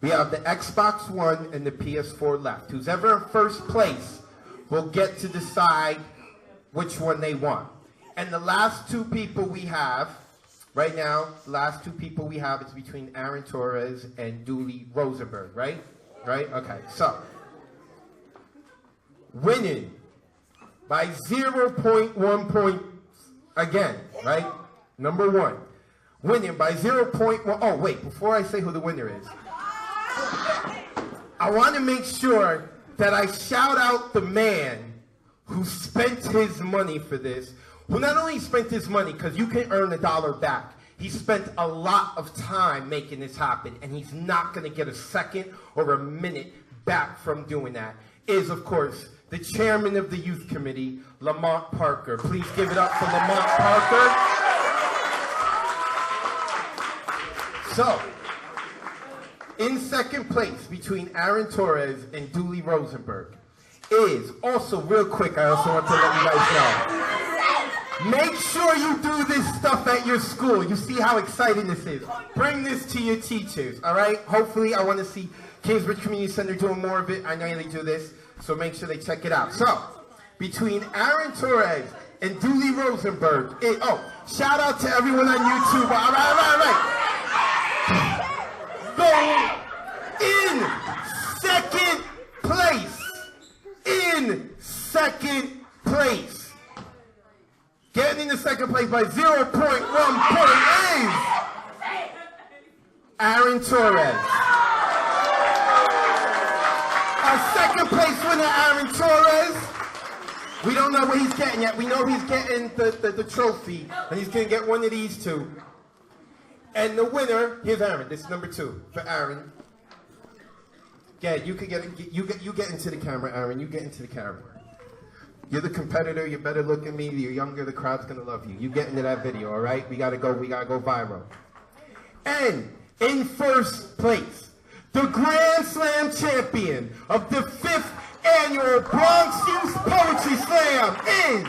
we have the Xbox One and the PS4 left. Who's ever in 1st place will get to decide which one they want. And the last 2 people we have Right now, the last two people we have is between Aaron Torres and Dooley Rosenberg, right? Right? Okay, so. Winning by 0.1 points again, right? Number one. Winning by 0.1. Oh, wait, before I say who the winner is, I want to make sure that I shout out the man who spent his money for this, who not only spent his money, because you can earn $1 back, he spent a lot of time making this happen, and he's not going to get a second or a minute back from doing that, is, of course, the chairman of the youth committee, Lamont Parker. Please give it up for Lamont Parker. So, in second place between Aaron Torres and Dooley Rosenberg is, also real quick, I also want to let you guys know, make sure you do this stuff at your school. You see how exciting this is. Bring this to your teachers, all right? Hopefully, I want to see Kingsbridge Community Center doing more of it. I know they do this, so make sure they check it out. So, between Aaron Torres and Dooley Rosenberg, shout out to everyone on YouTube. All right. Going in second place. Getting into second place by 0.1 point is Aaron Torres. Our second place winner, Aaron Torres. We don't know what he's getting yet. We know he's getting the trophy, and he's going to get one of these two. And the winner, here's Aaron. This is number 2 for Aaron. Yeah, you can get you get into the camera, Aaron. You get into the camera. You're the competitor. You're better looking me. You're younger. The crowd's gonna love you. You get into that video, all right? We gotta go viral. And in first place, the Grand Slam champion of the 5th annual Bronx Youth Poetry Slam is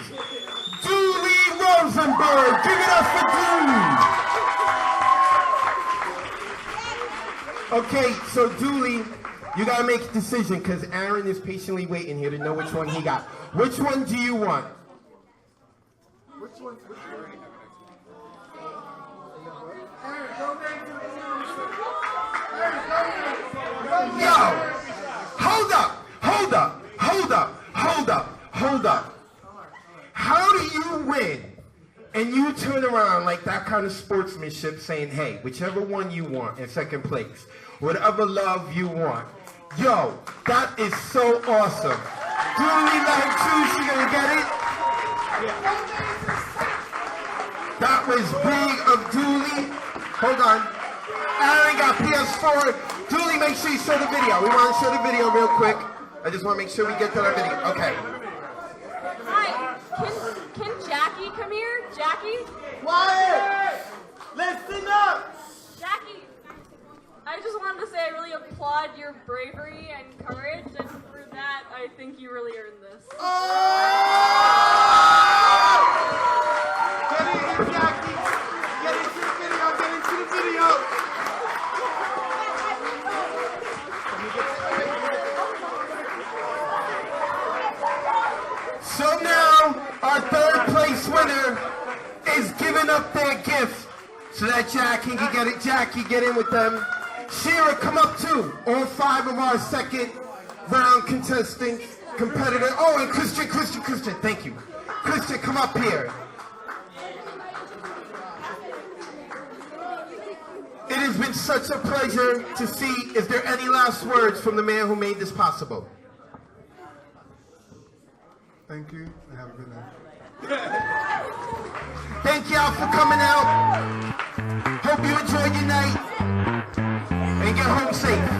Dooley Rosenberg. Give it up for Dooley. Okay, so Dooley, you gotta make a decision because Aaron is patiently waiting here to know which one he got. Which one do you want? Which one? Yo! Hold up. How do you win? And you turn around like that kind of sportsmanship saying, hey, whichever one you want in second place, whatever love you want. Yo, that is so awesome. Dooley, let him choose, you gonna get it? That was big of Dooley. Hold on. Aaron got PS4. Dooley, make sure you show the video. We want to show the video real quick. I just want to make sure we get to that video. Okay. Hi, can Jackie come here? Jackie? Quiet! Listen up! Jackie, I just wanted to say I really applaud your bravery and courage, and for that, I think you really earned this. Oh! Get in, Jackie! Get into the video! So now, our third place winner is giving up their gift so that Jackie can get it. Jackie, get in with them. Shira, come up too. All 5 of our second round contestants, competitors. Oh, and Christian, thank you. Christian, come up here. It has been such a pleasure to see. Is there any last words from the man who made this possible? Thank you, and have a good night. Thank y'all for coming out. Hope you enjoyed your night and get home safe.